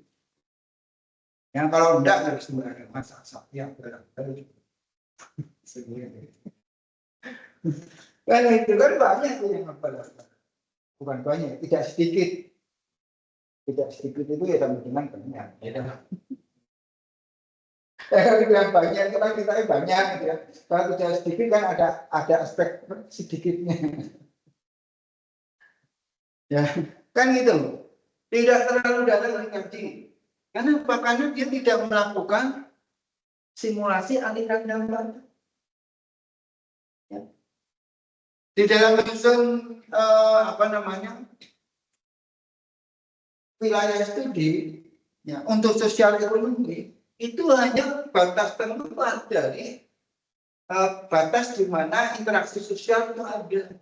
Speaker 1: Yang kalau enggak harus sembarangan masak ya barangkali. Karena itu kan banyak yang apa-apa. Bukan banyak, tidak sedikit. Tidak sedikit itu ya sama dengan banyak. Kalau bilang banyak itu kan kita banyak ya. Kalau tidak sedikit kan ada aspek sedikitnya. Ya, kan gitu. Tidak terlalu dalam mengerti. Karena dia tidak melakukan simulasi aliran dampak. Ya. Di dalam menyusun wilayah studi ya, untuk sosial ekonomi itu hanya batas tertentu dari batas di mana interaksi sosial itu ada.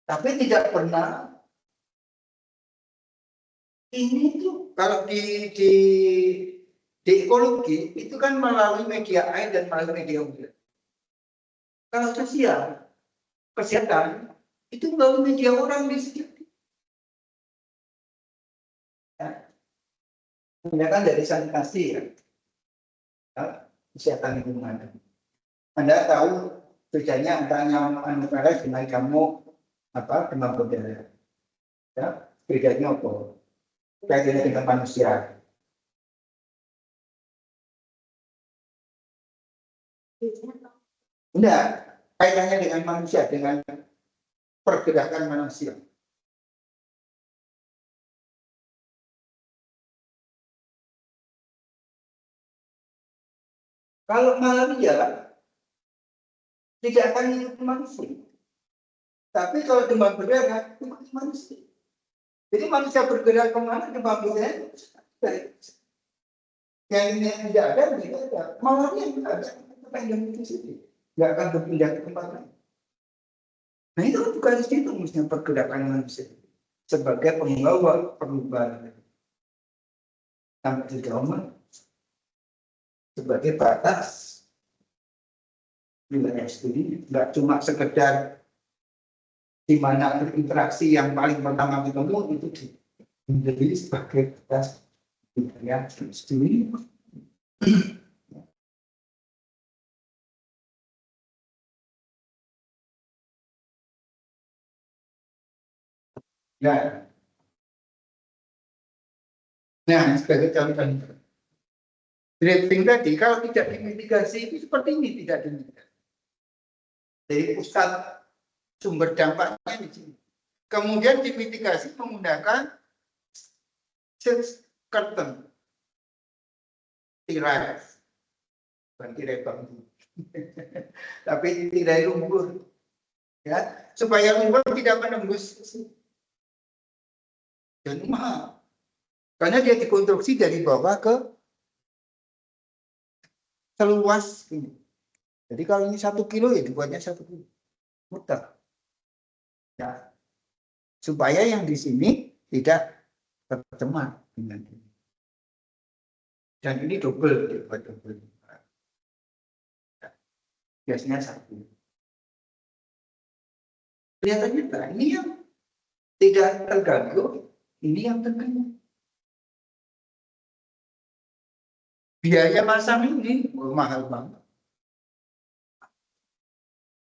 Speaker 1: Tapi tidak pernah ini tuh kalau di ekologi itu kan melalui media air dan melalui media udara. Kalau sosial kesehatan itu melalui media orang di sekitar. Ya, kan dari sanitasi ya, kesehatan lingkungan. Anda tahu bedanya antara nyamuk virus dengan nyamuk demam berdarah. Ya, bedanya apa? Kaitannya dengan manusia. Enggak, kaitannya dengan manusia, dengan pergerakan manusia. Kalau malaria tidak akan ikut manusia. Tapi kalau demam berdarah ikut manusia. Jadi manusia bergerak kemana demam berdarah yang tidak ada tidak ada. Malaria tidak ada. Pendek di sini, nggak akan berpindah ke tempat lain. Nah itu bukan di situ mestinya pergerakan manusia sebagai pembawa perubahan. Sampai di dalam sebagai batas wilayah studi, nggak cuma sekedar di mana berinteraksi yang paling pertama ketemu itu menjadi sebagai batas wilayah studi. Nah, sebagai contoh, drifting tadi kalau tidak dimitigasi itu seperti ini, tidak dimitigasi. Dari pusat sumber dampaknya di sini. Kemudian dimitigasi menggunakan curtain, tirai, bukan tirai bambu, tapi tirai lumpur, ya, supaya lumpur tidak menembus dan mahal. Karena dia dikonstruksi dari bawah ke seluas ini. Jadi kalau ini 1 kilo ya dibuatnya 1 kilo. Muter. Ya. Supaya yang di sini tidak tercemar dengan ini. Dan ini double, dibuat double. Biasanya 1. Kelihatannya ini yang tidak terganggu, ini yang terganggu. Biaya masang ini mahal banget.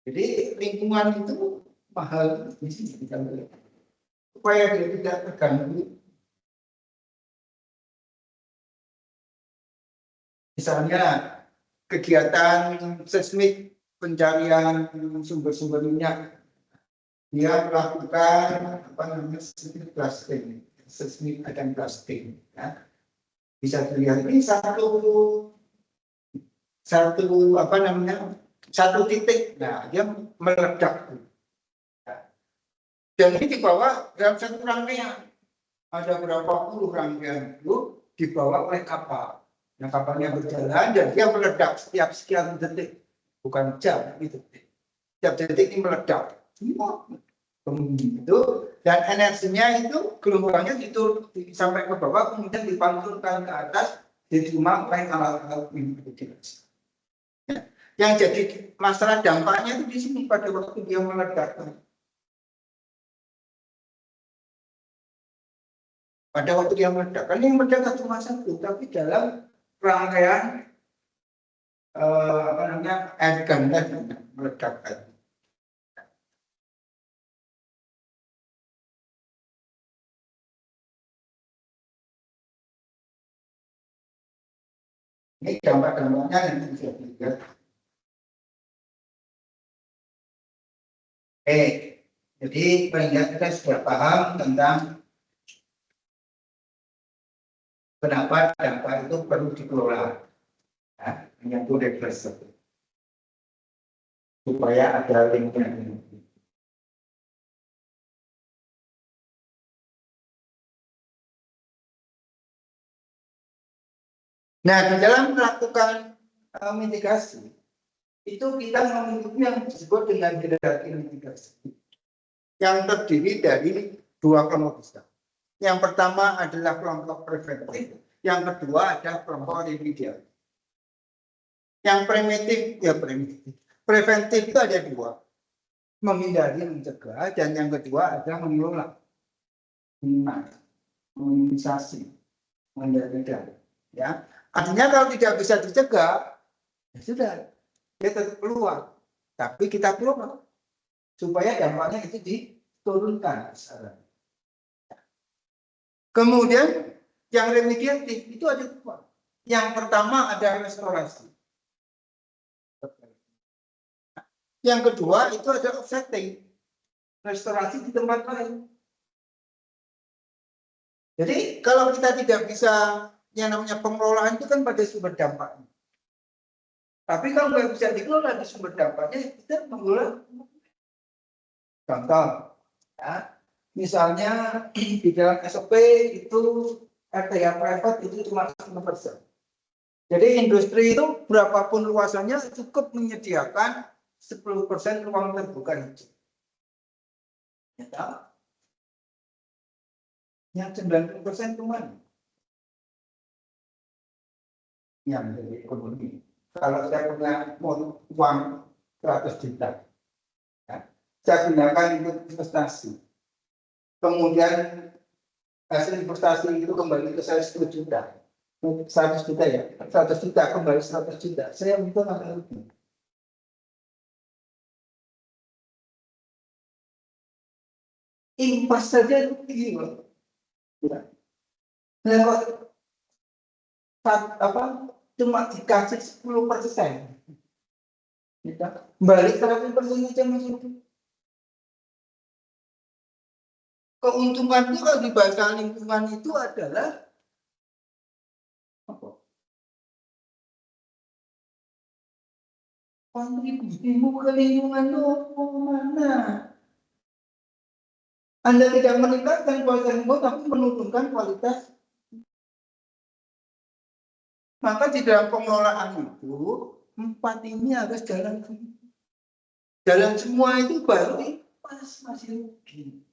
Speaker 1: Jadi lingkungan itu mahal di sini supaya dia tidak terganggu. Misalnya kegiatan seismik pencarian sumber-sumber minyak, dia melakukan seismik blasting, seismik dan blasting. Ya. Bisa dilihat ini satu titik, nah dia meledak. Dan ini dibawa dalam satu rangkaian, ada berapa puluh rangkaian itu dibawa oleh kapal. Nah kapalnya berjalan dan dia meledak setiap sekian detik, bukan jam itu. Setiap detik ini meledak. Itu dan energinya itu gelombangnya itu sampai ke bawah kemudian dipanturkan ke atas diterima oleh alat-alat mitigasi. Ya. Yang jadi masalah dampaknya itu di sini pada waktu dia meledak. Pada waktu dia meledak, kan yang meledak cuma satu, tapi dalam rangkaian air gun meledak. Ini dampak-dampaknya yang bisa dilihat. Jadi paling tidak kita sudah paham tentang Kenapa dampak itu perlu dikelola? Ya, yang itu regresi. Supaya ada linknya. Nah, di dalam melakukan mitigasi, itu kita memiliki yang disebut dengan hierarki mitigasi, yang terdiri dari dua kelompok besar. Yang pertama adalah kelompok preventif, yang kedua adalah kelompok remedial. Yang primitif, ya primitif. Preventif itu ada dua, menghindari, mencegah, dan yang kedua adalah mengelola, minimalisasi, mengendalikan. Ya, artinya kalau tidak bisa dicegah, ya sudah, dia tetap keluar. Tapi kita keluar supaya dampaknya itu diturunkan. Kemudian yang remediatif itu ada dua. Yang pertama ada restorasi. Yang kedua itu ada offsetting, restorasi di tempat lain. Jadi kalau kita tidak bisa, yang namanya pengelolaan itu kan pada sumber dampaknya. Tapi kalau nggak bisa dikelola di sumber dampaknya, kita mengelola. Contoh, ya, misalnya di dalam SOP itu RTA private itu cuma 10%. Jadi industri itu berapapun luasannya cukup menyediakan 10% ruang terbuka hijau. Ya tahu? Yang 90% kemana? Yang dari ekonomi. Kalau saya punya uang 100 juta, ya, saya gunakan untuk investasi. Kemudian hasil investasi itu kembali ke saya 10 juta. 100 juta ya, 100 juta kembali 100 juta. Saya untung agak lebih. Impas saja itu tinggi, Pak. Nah, apa cuma dikasih 10%, balik 100% aja masih. Keuntungan itu kalau di bahasa lingkungan itu adalah apa? Kontribusimu ke lingkungan itu mana? Anda tidak meningkatkan kualitas lingkungan, tapi menurunkan kualitas. Maka di dalam pengelolaan itu, 4 ini harus jalan. Jalan semua itu baru pas masih rugi.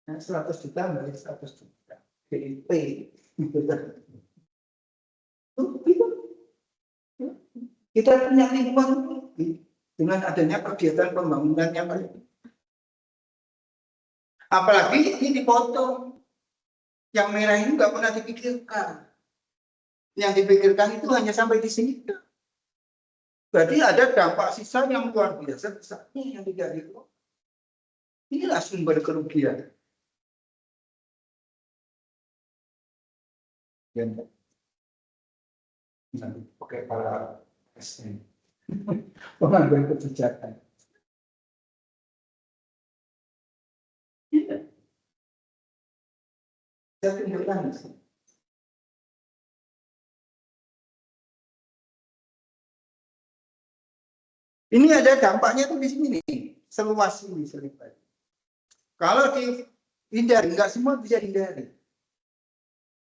Speaker 1: Nah, 100 juta balik 100 juta. BIP. Kita punya lingkungan dengan adanya kegiatan pembangunan yang baik. Apalagi ini dipotong. Yang merah ini nggak pernah dipikirkan. Yang dipikirkan itu hanya sampai di sini. Berarti ada dampak sisa yang luar biasa besarnya yang tidak dikelola. Inilah sumber kerugian. Nanti pakai para SM, pengambil kebijakan. Saya tunjukkan. Ini ada dampaknya tuh di sini nih, seluas ini selipet. Kalau dihindari, nggak semua bisa dihindari.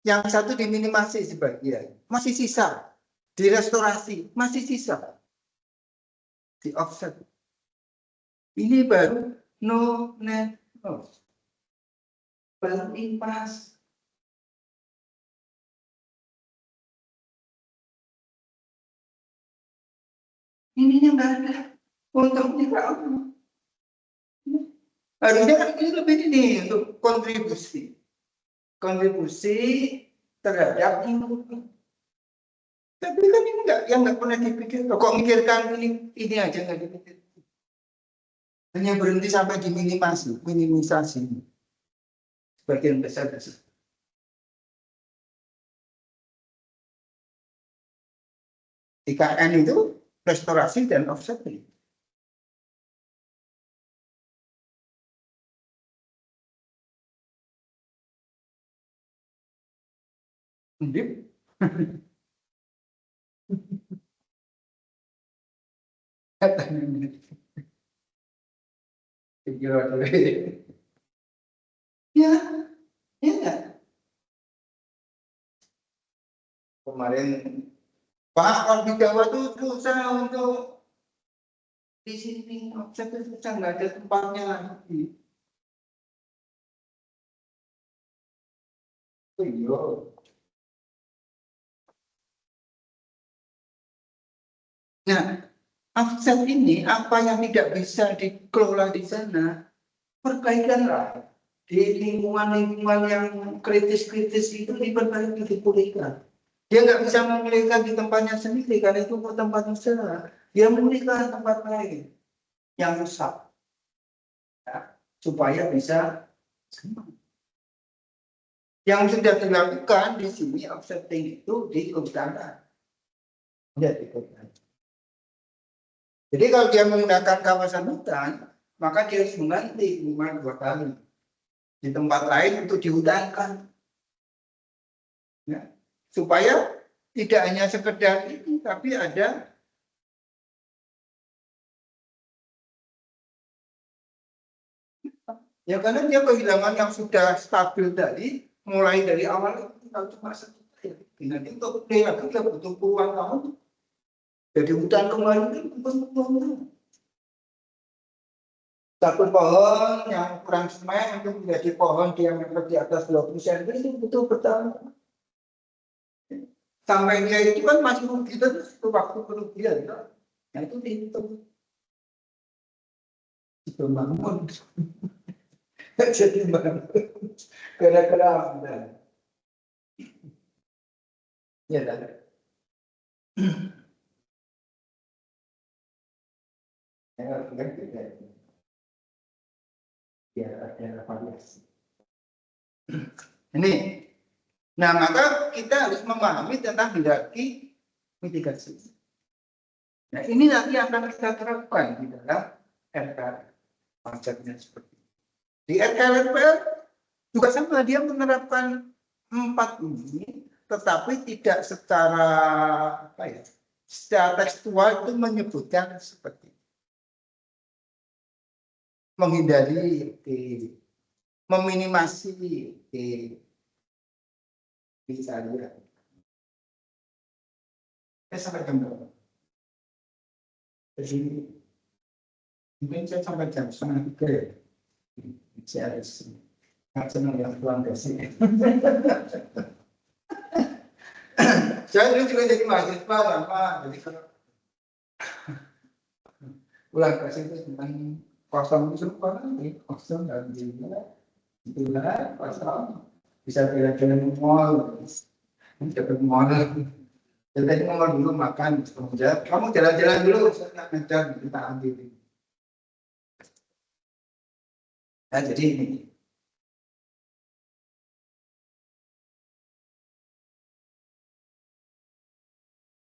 Speaker 1: Yang satu diminimasi sebagian, masih sisa. Direstorasi, masih sisa. Di offset. Ini baru no net loss. Baru impas. Ininya nggak ada. Untungnya nggak ada. Harusnya kan ini lebih ini untuk kontribusi. Kontribusi terhadap ini. Tapi kan ini enggak, yang nggak pernah dipikir. Kok mikirkan ini aja nggak dipikir. Hanya berhenti sampai di minimisasi. Sebagian besar. IKN itu restorasi dan offsetting. Undip. Ya, ya enggak? Kemarin Pak, kalau di Jawa tuh susah untuk di sini, offset itu susah, nggak ada tempatnya lagi. Oh, iya. Nah, offset ini apa yang tidak bisa dikelola di sana, perbaikanlah di lingkungan-lingkungan yang kritis-kritis itu diperbaiki, dipulihkan. Dia nggak bisa memulihkan di tempatnya sendiri karena itu tempat usaha. Dia memulihkan tempat lain yang rusak, ya, supaya bisa sembuh. Yang sudah dilakukan di sini offsetting itu di utara. Ya, di utara. Jadi kalau dia menggunakan kawasan hutan, maka dia harus mengganti lingkungan 2 kali. Di tempat lain untuk dihutankan. Ya. Supaya tidak hanya sekedar itu, tapi ada ya karena dia kehilangan yang sudah stabil tadi, mulai dari awal itu kalau cuma sejuta ya. Nanti untuk lagi kita butuh puluhan tahun. Jadi hutan kemarin itu butuh puluhan tahun. Satu pohon yang kurang semen untuk menjadi pohon diameter di atas 20 cm itu butuh bertahun. Sampai dia itu kan masih rugi terus itu waktu kerugian. Nah itu dihitung. Itu bangun. Jadi bangun. Gara-gara ambil. Ya kan? Ya ada variasi. Ini, nah maka kita harus memahami tentang hierarki mitigasi. Nah ini nanti akan kita terapkan di dalam RK konsepnya seperti ini. Di RKLPR juga sama, dia menerapkan 4 ini, tetapi tidak secara apa ya, secara tekstual itu menyebutkan seperti ini. Menghindari, meminimasi, bisa lihat. Sampai jam berapa? Jadi mungkin saya sampai jam 2:30 ya. Saya harus senang yang pulang ke sini. Saya dulu juga jadi mahasiswa lama, jadi kalau pulang ke sini tentang kosong itu semua kosong dan juga itulah kosong bisa jalan-jalan mall, jalan mall. Jadi mall dulu makan, kemudian kamu jalan-jalan dulu, saya ngejar kita ambil. Nah jadi ini.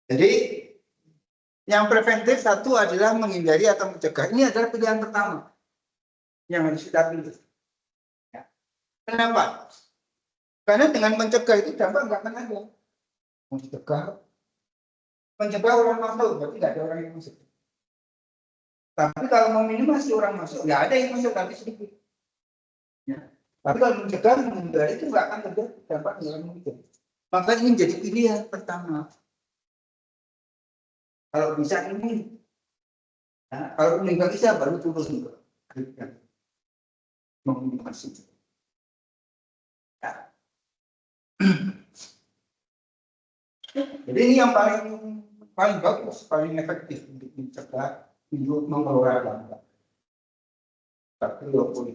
Speaker 1: Jadi yang preventif satu adalah menghindari atau mencegah. Ini adalah pilihan pertama yang harus kita pilih. Ya. Kenapa? Karena dengan mencegah itu dampak nggak akan ada. Mencegah orang masuk, berarti nggak ada orang yang masuk. Tapi kalau meminimasi orang masuk, nggak ada yang masuk, tapi sedikit. Ya. Tapi kalau mencegah, menghindari itu nggak akan ada dampak yang mungkin. Maka ini jadi pilihan pertama. Kalau bisa ini, nah, kalau nggak bisa baru turun. Meminimasi. Ya. Jadi ini yang paling bagus, paling efektif untuk mencegah, untuk mengelola dampak. Tapi walaupun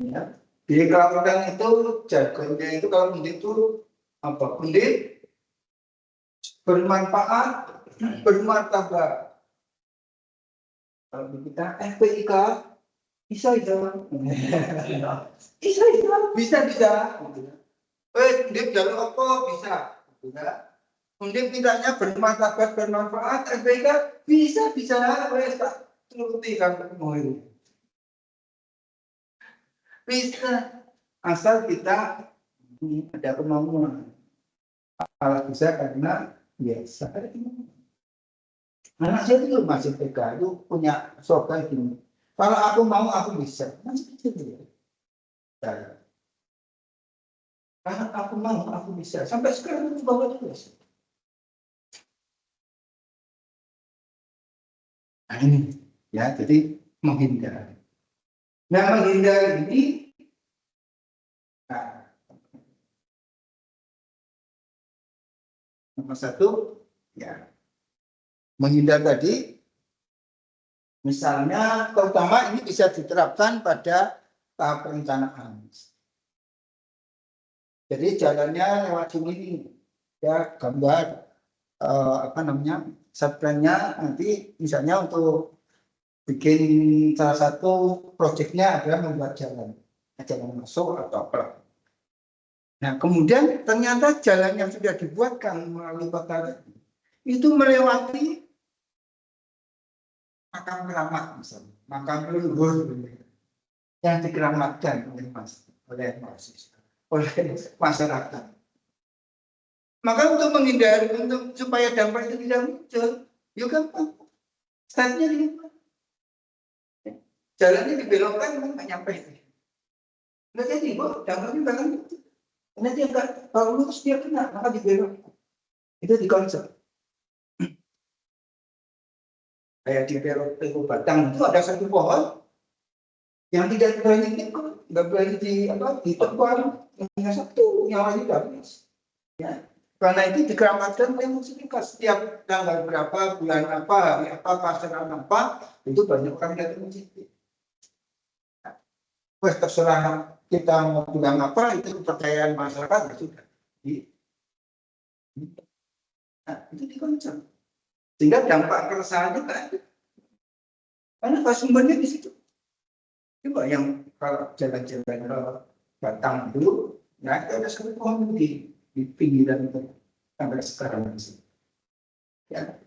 Speaker 1: ya, di kelautan itu jargonnya itu kalau undip itu apa? Undip bermanfaat, bermartabat. Kalau kita FPIK bisa. Undip jalur apa bisa? Undip tidaknya bermartabat, bermanfaat, FPIK bisa. Wes tak turuti kan mau ini. Bisa asal kita ada kemauan. Malah bisa karena biasa. Anak saya itu masih TK itu punya software gini. Kalau aku mau aku bisa. Masih kecil dia. Kalau aku mau aku bisa. Sampai sekarang itu bawa terus. Nah ini ya, jadi menghindar. Nah menghindar ini, nah, nomor satu, ya menghindar tadi, misalnya terutama ini bisa diterapkan pada tahap perencanaan. Jadi jalannya lewat sini, ya gambar apa namanya, set-plan-nya nanti misalnya untuk bikin salah satu proyeknya adalah membuat jalan masuk atau apa. Nah kemudian ternyata jalan yang sudah dibuatkan melalui kota itu melewati makam keramat misalnya, makam leluhur yang dikeramatkan oleh mahasiswa, oleh masyarakat. Maka untuk menghindari, supaya dampak itu tidak muncul, ya gampang. Startnya di mana? Jalannya dibelokkan, nggak nyampe. Nggak jadi, dampaknya bahkan itu. Karena dia nggak, kalau lurus dia kena, maka dibelokkan. Itu di konsep. Kayak di Tegu Batang itu ada satu pohon yang tidak berani ikut, nggak berani ditebang, hanya satu nyawanya udah habis. Ya. Karena itu dikeramatkan oleh muslimah setiap tanggal berapa, bulan apa, hari apa, pasaran apa, itu banyak orang datang ke situ. Wah terserah kita mau bilang apa, itu kepercayaan masyarakat sudah. Nah, itu dikonsep. Sehingga dampak keresahannya kan ada. Karena sumbernya di situ. Coba yang kalau jalan-jalan ke Batang dulu, ya ada satu pohon di pinggiran itu sampai sekarang masih. Ya.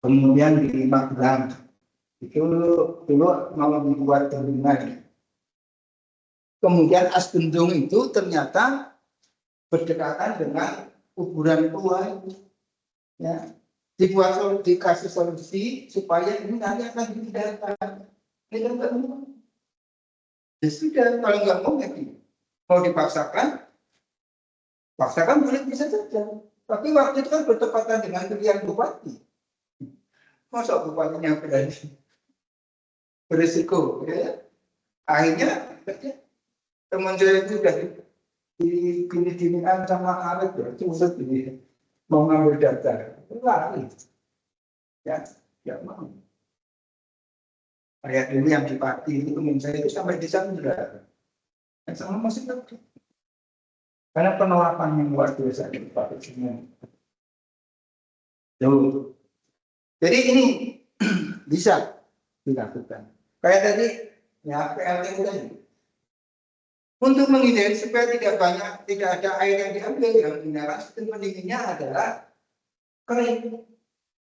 Speaker 1: Kemudian di Magelang itu dulu mau dibuat bendungan. Kemudian as bendung itu ternyata berdekatan dengan kuburan tua itu. Ya. Dikasih solusi supaya ini nanti akan dipindahkan. Ini kan nggak mau. Ya sudah, kalau nggak mau mau dipaksakan, paksakan boleh bisa saja. Tapi waktu itu kan bertepatan dengan pilihan bupati. Masa bupatinya berani berisiko, ya? Akhirnya teman saya itu sudah dini-dinian sama Arif ya, susut ini mau ngambil data, lari, ya mau. Kayak ini yang di Pati itu teman saya itu sampai di Sandra, yang sama masih lagi. Karena penolakan yang luar biasa di Pati semua. Jadi ini bisa dilakukan. Kayak tadi, ya PLT tadi. Untuk menghindari supaya tidak ada air yang diambil yang mineral, sistem pendinginnya adalah kering,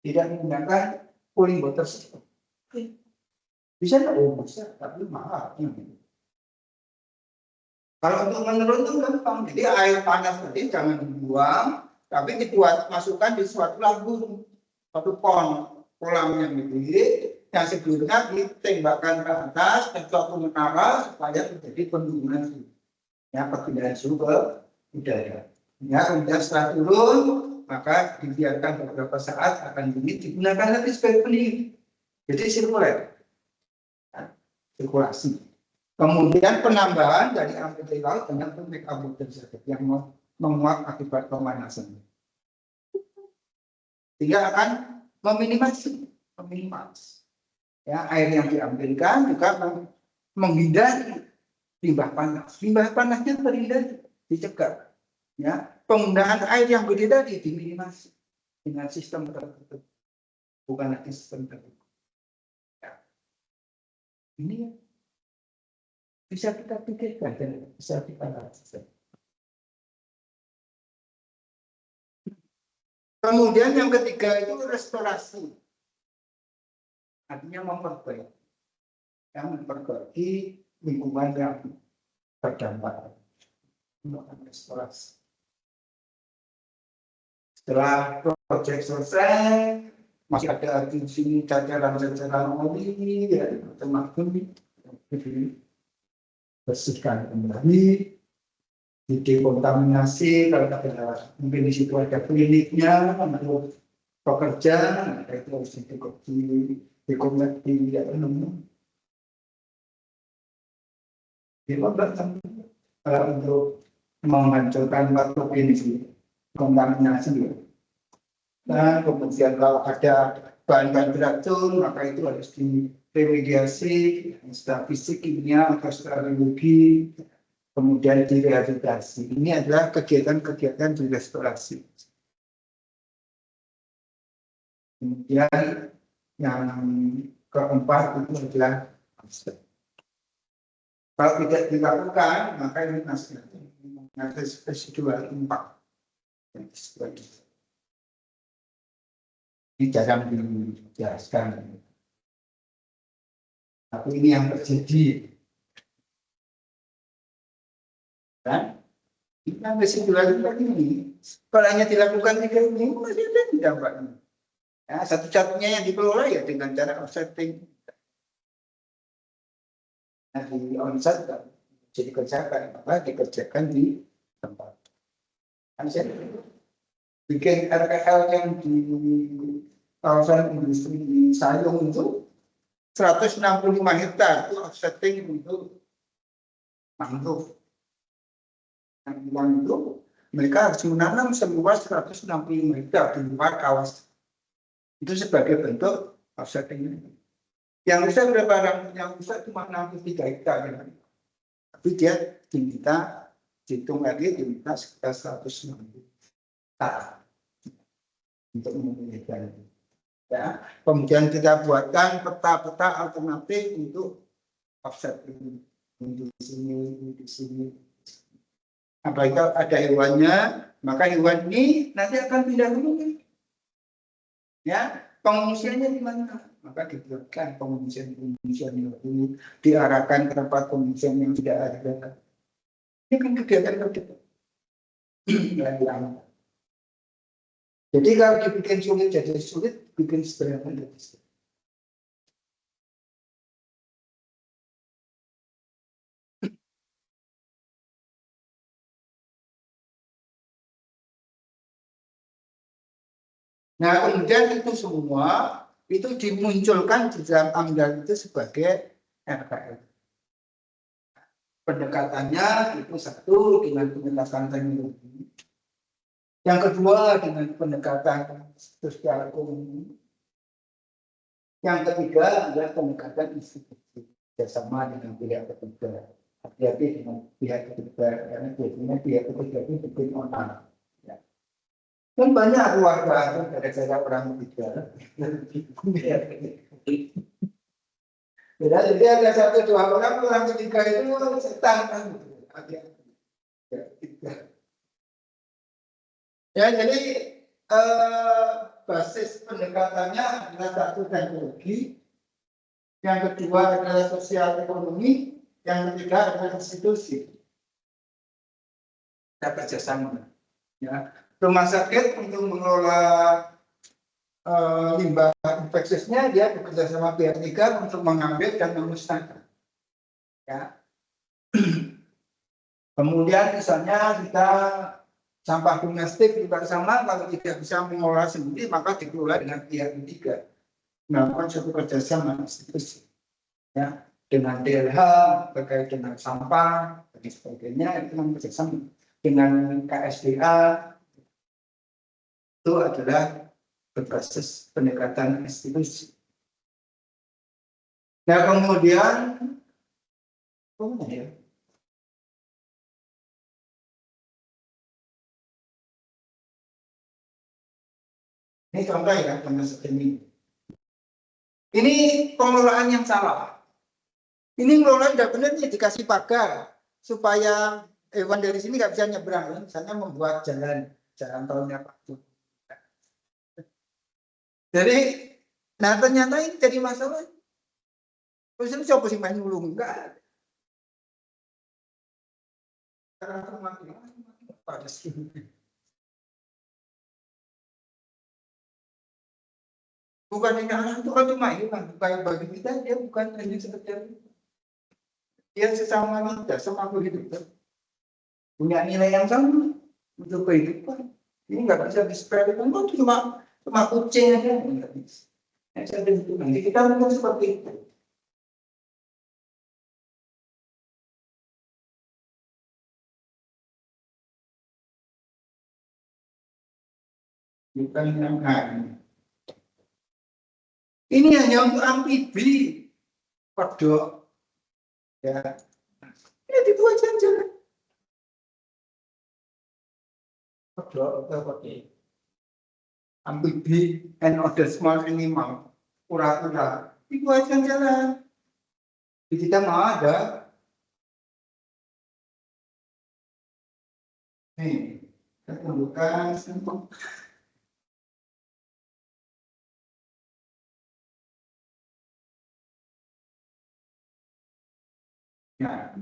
Speaker 1: tidak menggunakan cooling water system. Bisa nggak? Oh bisa, tapi mahal. Kalau untuk menurun itu gampang. Jadi air panas tadi jangan dibuang, tapi masukkan di suatu lambung, suatu kolam yang gede, yang sebelumnya ditembakkan ke atas dan suatu menara supaya menjadi pendinginan ya, perpindahan suhu ke udara. Ya, kemudian setelah turun maka dibiarkan beberapa saat akan dingin, digunakan lagi sebagai pendingin. Jadi sirkuler, ya, sirkulasi. Kemudian penambahan dari air dari laut dengan pemik abu tersebut yang menguap akibat pemanasan. Sehingga akan meminimasi ya, air yang diambilkan juga menghindari limbah panas. Limbah panasnya terhindari, dicegah. Ya, penggunaan air yang gede tadi diminimasi dengan sistem tertutup, bukan lagi sistem tertutup. Ya. Ini bisa kita pikirkan dan bisa kita lakukan. Kemudian yang ketiga itu restorasi. Artinya memperbaiki lingkungan yang terdampak. melakukan restorasi. Setelah proyek selesai, masih ada di sini jajaran-jajaran oli, ya, macam-macam, bersihkan kembali, didekontaminasi, kalau ada mungkin di situ ada kliniknya untuk pekerja, itu harus dikonversi, ya, untuk menghancurkan batu ini kontaminasi. Dan kemudian kalau ada bahan-bahan beracun, maka itu harus diremediasi secara fisik, kimia, atau secara biologi, kemudian direhabilitasi. Ini adalah kegiatan-kegiatan di restorasi. Kemudian yang keempat itu adalah kalau tidak dilakukan, maka ini masih ada residual impact. Ini jarang dijelaskan. Tapi ini yang terjadi. Kan? Ini yang residual impact ini. Kalau hanya dilakukan tiga ini, masih ada dampaknya. Ya, satu-satunya yang dikelola ya dengan cara offsetting. Nah, di onsite jadi kerjakan, maka dikerjakan di tempat. Kan saya bikin RPL yang di kawasan industri di Sayung itu 165 hektar itu offsetting untuk mangrove. Yang itu mereka harus menanam seluas 165 hektar di luar kawasan. Itu sebagai bentuk offsetting. Yang rusak berapa? Yang rusak cuma 63 hektar. Ya. Tapi dia diminta, hitung lagi, diminta sekitar 160 hektar untuk memilihkan. Ya. Kemudian kita buatkan peta-peta alternatif untuk offset ini. Di sini. Apalagi kalau ada hewannya, maka hewan ini nanti akan pindah dulu. Ya, pengungsiannya di mana? Maka dibuatkan pengungsian itu diarahkan ke tempat pengungsian yang tidak ada. Ini kan kegiatan. Jadi kalau dibikin sulit jadi sulit, bikin sederhana jadi sulit. Nah, kemudian itu semua itu dimunculkan di dalam AMDAL itu sebagai RKL. Pendekatannya itu satu dengan pendekatan teknologi, yang kedua dengan pendekatan sosial ekonomi, yang ketiga adalah pendekatan institusi bersama dengan pihak ketiga. Hati-hati dengan pihak ketiga karena biasanya pihak ketiga itu bikin onar. Kan banyak keluarga gara-gara orang ketiga. Jadi ada satu dua orang ketiga itu setan kan. Ya jadi basis pendekatannya adalah satu teknologi, yang kedua adalah sosial ekonomi, yang ketiga adalah institusi. Kita kerjasama. Ya. Rumah sakit untuk mengelola limbah infeksiusnya dia bekerja sama pihak ketiga untuk mengambil dan memusnahkan. Ya. Kemudian misalnya kita sampah domestik juga sama, kalau tidak bisa mengelola sendiri maka dikelola dengan pihak ketiga. Melakukan suatu kerjasama institusi. Ya. Dengan DLH terkait dengan sampah dan sebagainya itu kerjasama. Dengan KSDA itu adalah berbasis pendekatan institusi. Nah kemudian, ini contoh ya, ini. Ini pengelolaan yang salah. Ini pengelolaan tidak benar nih, dikasih pagar supaya hewan dari sini nggak bisa nyebrang. Misalnya membuat jalan tolnya Pak. Jadi, nah ternyata ini jadi masalah. Terus ini siapa sih main nyulung? Enggak. Karena aku mati pada sini. Bukan ini anak itu kan cuma hilang, bukan bagi kita dia bukan hanya sekedar itu. Dia sesama kita, sama kehidupan. Punya nilai yang sama untuk kehidupan. Ini nggak bisa disepelekan, oh, cuma kucing aja nggak bisa. Yang saya bilang, nanti kita mungkin seperti itu. Bukan yang lain. Ini hanya untuk amfibi, kodok, ya. Ya dibuat saja. Kodok atau kodok. Amfibi and other small animal, kura-kura, dibuat jalan. Di kita mau ada. Nih, kita tunjukkan. Nah,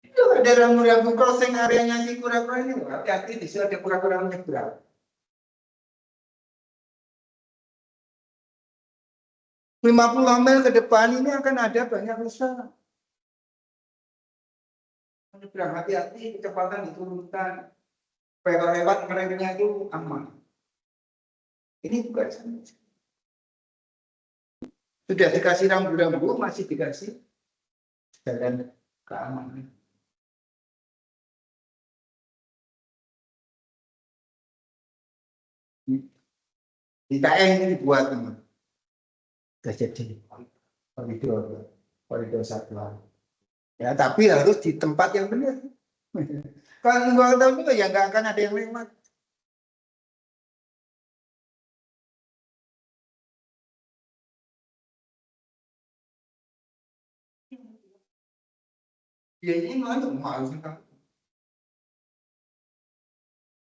Speaker 1: itu ada rambu-rambu crossing areanya si kura-kura ini, hati-hati di situ ada kura-kura menyeberang. 50 mil ke depan ini akan ada banyak rusa. Menyeberang, hati-hati, kecepatan diturunkan. Supaya lewat mereka itu aman. Ini juga sama. Sudah dikasih rambu-rambu, masih dikasih jalan keamanan. Di KM ini dibuat teman. Sudah jadi koridor satwa. Ya, tapi harus di tempat yang benar. Kalau nggak tahu juga ya nggak akan ada yang lewat. Ya ini harus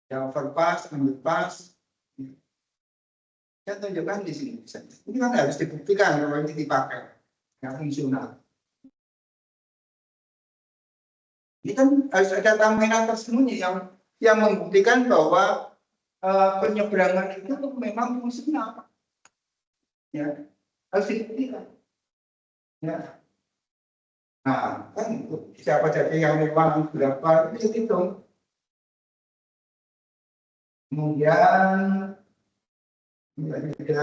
Speaker 1: yang overpass, underpass. Saya tunjukkan di sini. Ini kan harus dibuktikan kalau ini dipakai yang fungsional. Ini kan harus ada terminal tersembunyi yang membuktikan bahwa penyeberangan itu memang fungsional. Ya, harus dibuktikan. Ya. Nah, kan siapa saja yang memang berapa itu hitung. Kemudian juga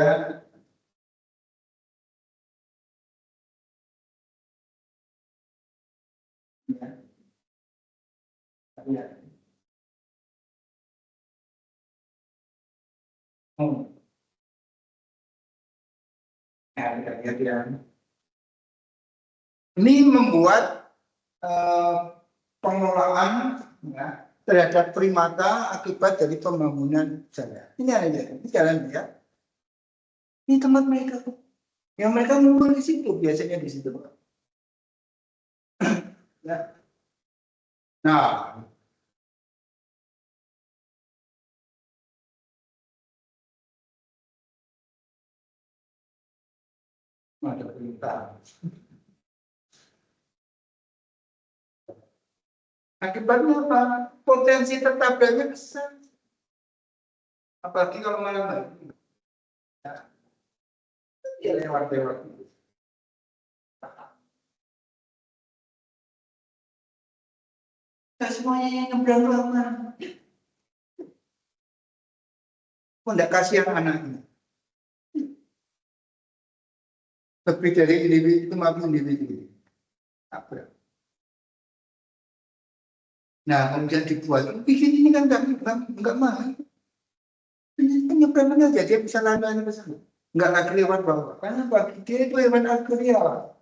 Speaker 1: ya. Ini membuat pengelolaan ya, terhadap primata akibat dari pembangunan jalan. Ini aja, ini jalan ya. Ini tempat mereka, yang mereka ngumpul di situ biasanya di situ. Ya. Nah, ada perintah. Akibatnya apa? Potensi tertabraknya besar. Apalagi kalau malam hari. Nah, dia lewat-lewat. Nah, semuanya yang nyebrang lama. Kok enggak kasihan anaknya? Lebih dari individu, 50 individu. Apa? Nah, kemudian dibuat. Bikin ini kan enggak mahal. Penyeberangan aja dia bisa lalu ke sana. Enggak lagi lewat bawah. Karena bagi dia itu hewan algoria.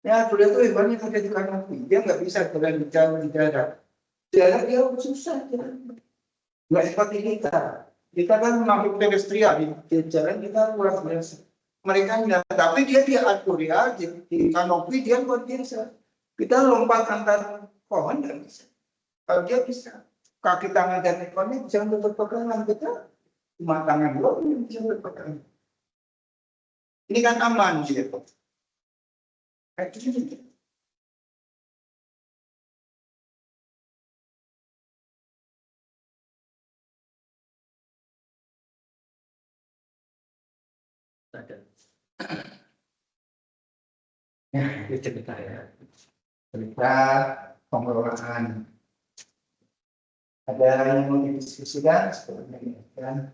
Speaker 1: Ya, algoria itu hewan yang ada di kanopi. Dia nggak bisa jalan jauh di darat. Jalan dia susah jalan. Nggak seperti kita. Kita kan makhluk terestrial di jalan kita luar biasa. Mereka enggak, tapi dia algoria di kanopi dia luar biasa. Kita lompat antar pohon nggak bisa. Kalau dia bisa, kaki tangan dan ekornya bisa berpegangan, kita cuma tangan doang yang bisa berpegangan. Ini kan aman sih. Kayak gitu. Ya, itu cerita ya. Cerita pengelolaan. Ada yang mau didiskusikan seperti ini kan?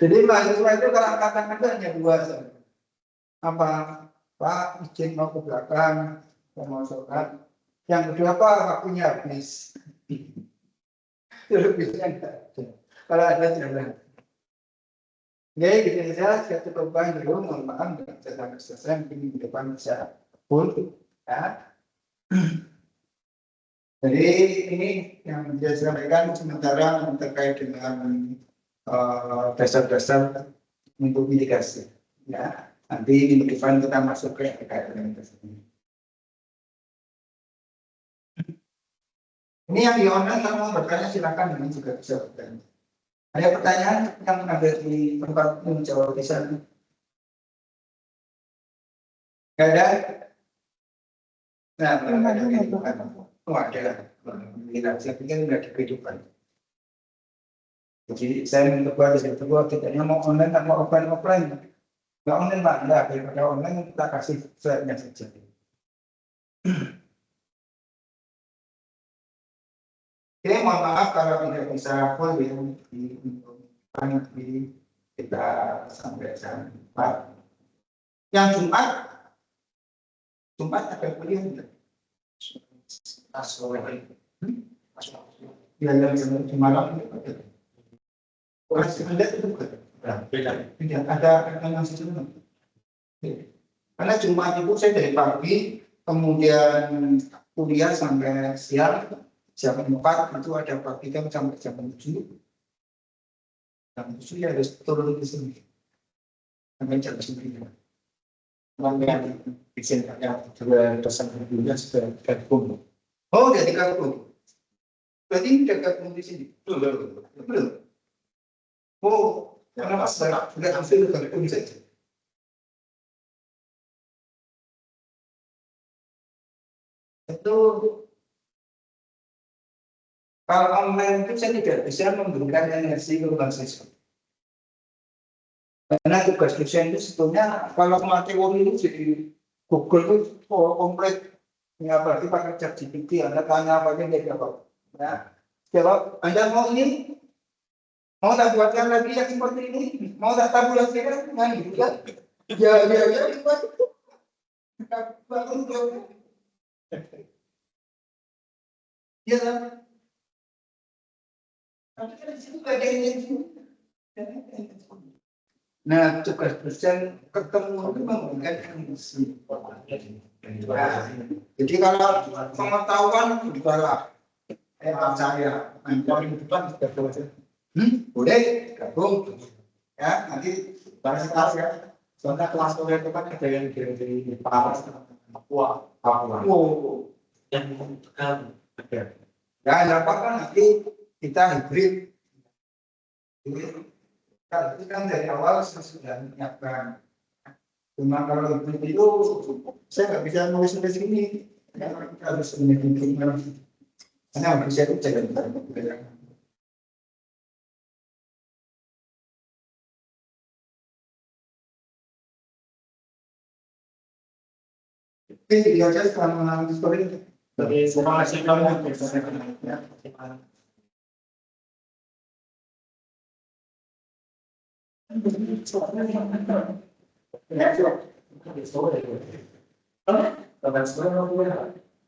Speaker 1: Jadi mahasiswa itu kalau angkatan itu hanya dua saja. Apa? Pak, izin mau ke belakang, saya mau sholat. Yang kedua apa? Waktunya habis. Lebihnya enggak ada. Kalau ada jalan. Oke, gitu saja. Saya cukupkan dulu. Mohon maaf, tidak bisa sampai selesai. Mungkin di depan bisa full. Ya. Jadi ini yang saya sampaikan sementara terkait dengan dasar-dasar untuk mitigasi. Ya, nanti minggu depan kita masuk ke terkait dengan tersebut. Ini yang di online kalau mau bertanya silakan, ini juga bisa bertanya. Ada pertanyaan yang ada di tempat menjawab di sana? Nggak ada? Nah, nggak ada kehidupan. Oh, ada. Saya pikir nggak ada kehidupan. Jadi saya mencoba dari kedua kitanya mau online atau offline. Nggak online Pak, nggak. Daripada online kita kasih slide-nya saja. Oke, mohon maaf kalau tidak bisa full ya di kita sampai jam 4. Yang Jumat ada kuliah enggak? Ya, yang malam itu ada itu bukan? Tidak ada yang sejenak. Karena Jumat itu saya dari pagi, kemudian kuliah sampai siang, jam 4 itu ada praktikum sampai jam 7. Jam 7 ya harus turun di sini. Sampai jam 9. Yang bikin yang juga dosen dulunya sudah gabung. Oh, udah digabung. Berarti udah gabung di sini? Belum. Oh, kenapa sudah hampir gabung saja? Itu kalau online itu saya tidak bisa memberikan energi ke mahasiswa. Karena tugas dosen itu sebetulnya kalau materi itu jadi Google itu komplit. Ya berarti pakai ChatGPT, Anda tanya apa aja dia jawab. Ya, jawab. Anda mau ini, mau tak buatkan lagi yang seperti ini, mau tak tabulasikan, kan gitu kan? Ya, buat itu. Baru jawab. Ya, tapi kan di situ gak ada energi. Nah, tugas dosen ketemu itu memberikan energi. Nah, jadi kalau pengetahuan juga saya nanti depan sudah selesai. Boleh gabung ya, nanti bahas kelas ya. Soalnya kelas sore itu kan ada yang dari Papua. Oh, yang ada. Ya, ada apa kan nanti kita hibrid. Kalau itu kan dari awal saya sudah menyiapkan. Cuma kalau itu saya nggak bisa nulis sampai sini. Ya, harus menyiapkan. Karena manusia itu jalan. Oke, dia aja selama story. Terima kasih banyak.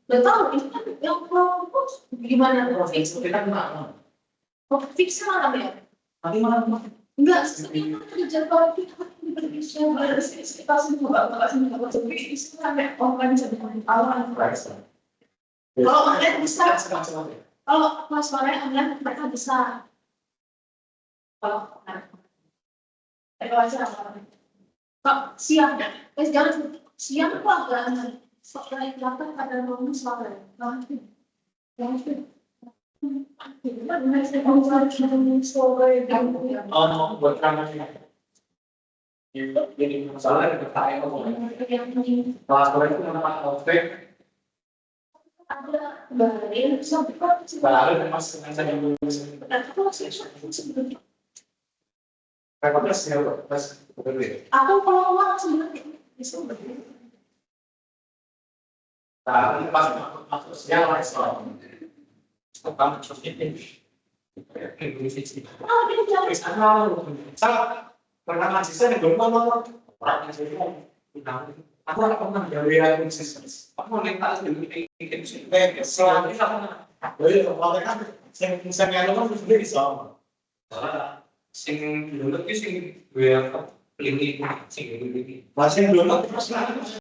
Speaker 3: Udah tahu itu kan yang gimana tuh fix kita nggak fix mana ya? Enggak, sebenarnya jadwal kita bisa bersosialisasi juga nggak tapi itu sampai online jadi awal. Kalau online bisa, kalau mas online mereka bisa. Kalau Kak, siang, jangan siang kok agak setelah kelihatan ada momen sore.
Speaker 2: Oh, buat kamu ini masalah bertanya kelas itu nama outfit
Speaker 3: Ada baru sampai
Speaker 2: baru masuk dengan saya
Speaker 1: Rekomendasi ya, Mas.
Speaker 3: Aku kalau uang sebenarnya bisa
Speaker 2: Nah, pas masuk siang langsung. Kamu coba ini.
Speaker 3: oh ini jauh
Speaker 2: Saya pernah ngaji saya belum mau orang yang saya aku pernah dari yang bisnis. Aku minta dulu bikin sih. Selama ini aku kalau kan sing ngelu kan sudah bisa. Soalnya sing dulu itu sing gue apa ini sing ini. Masih belum terus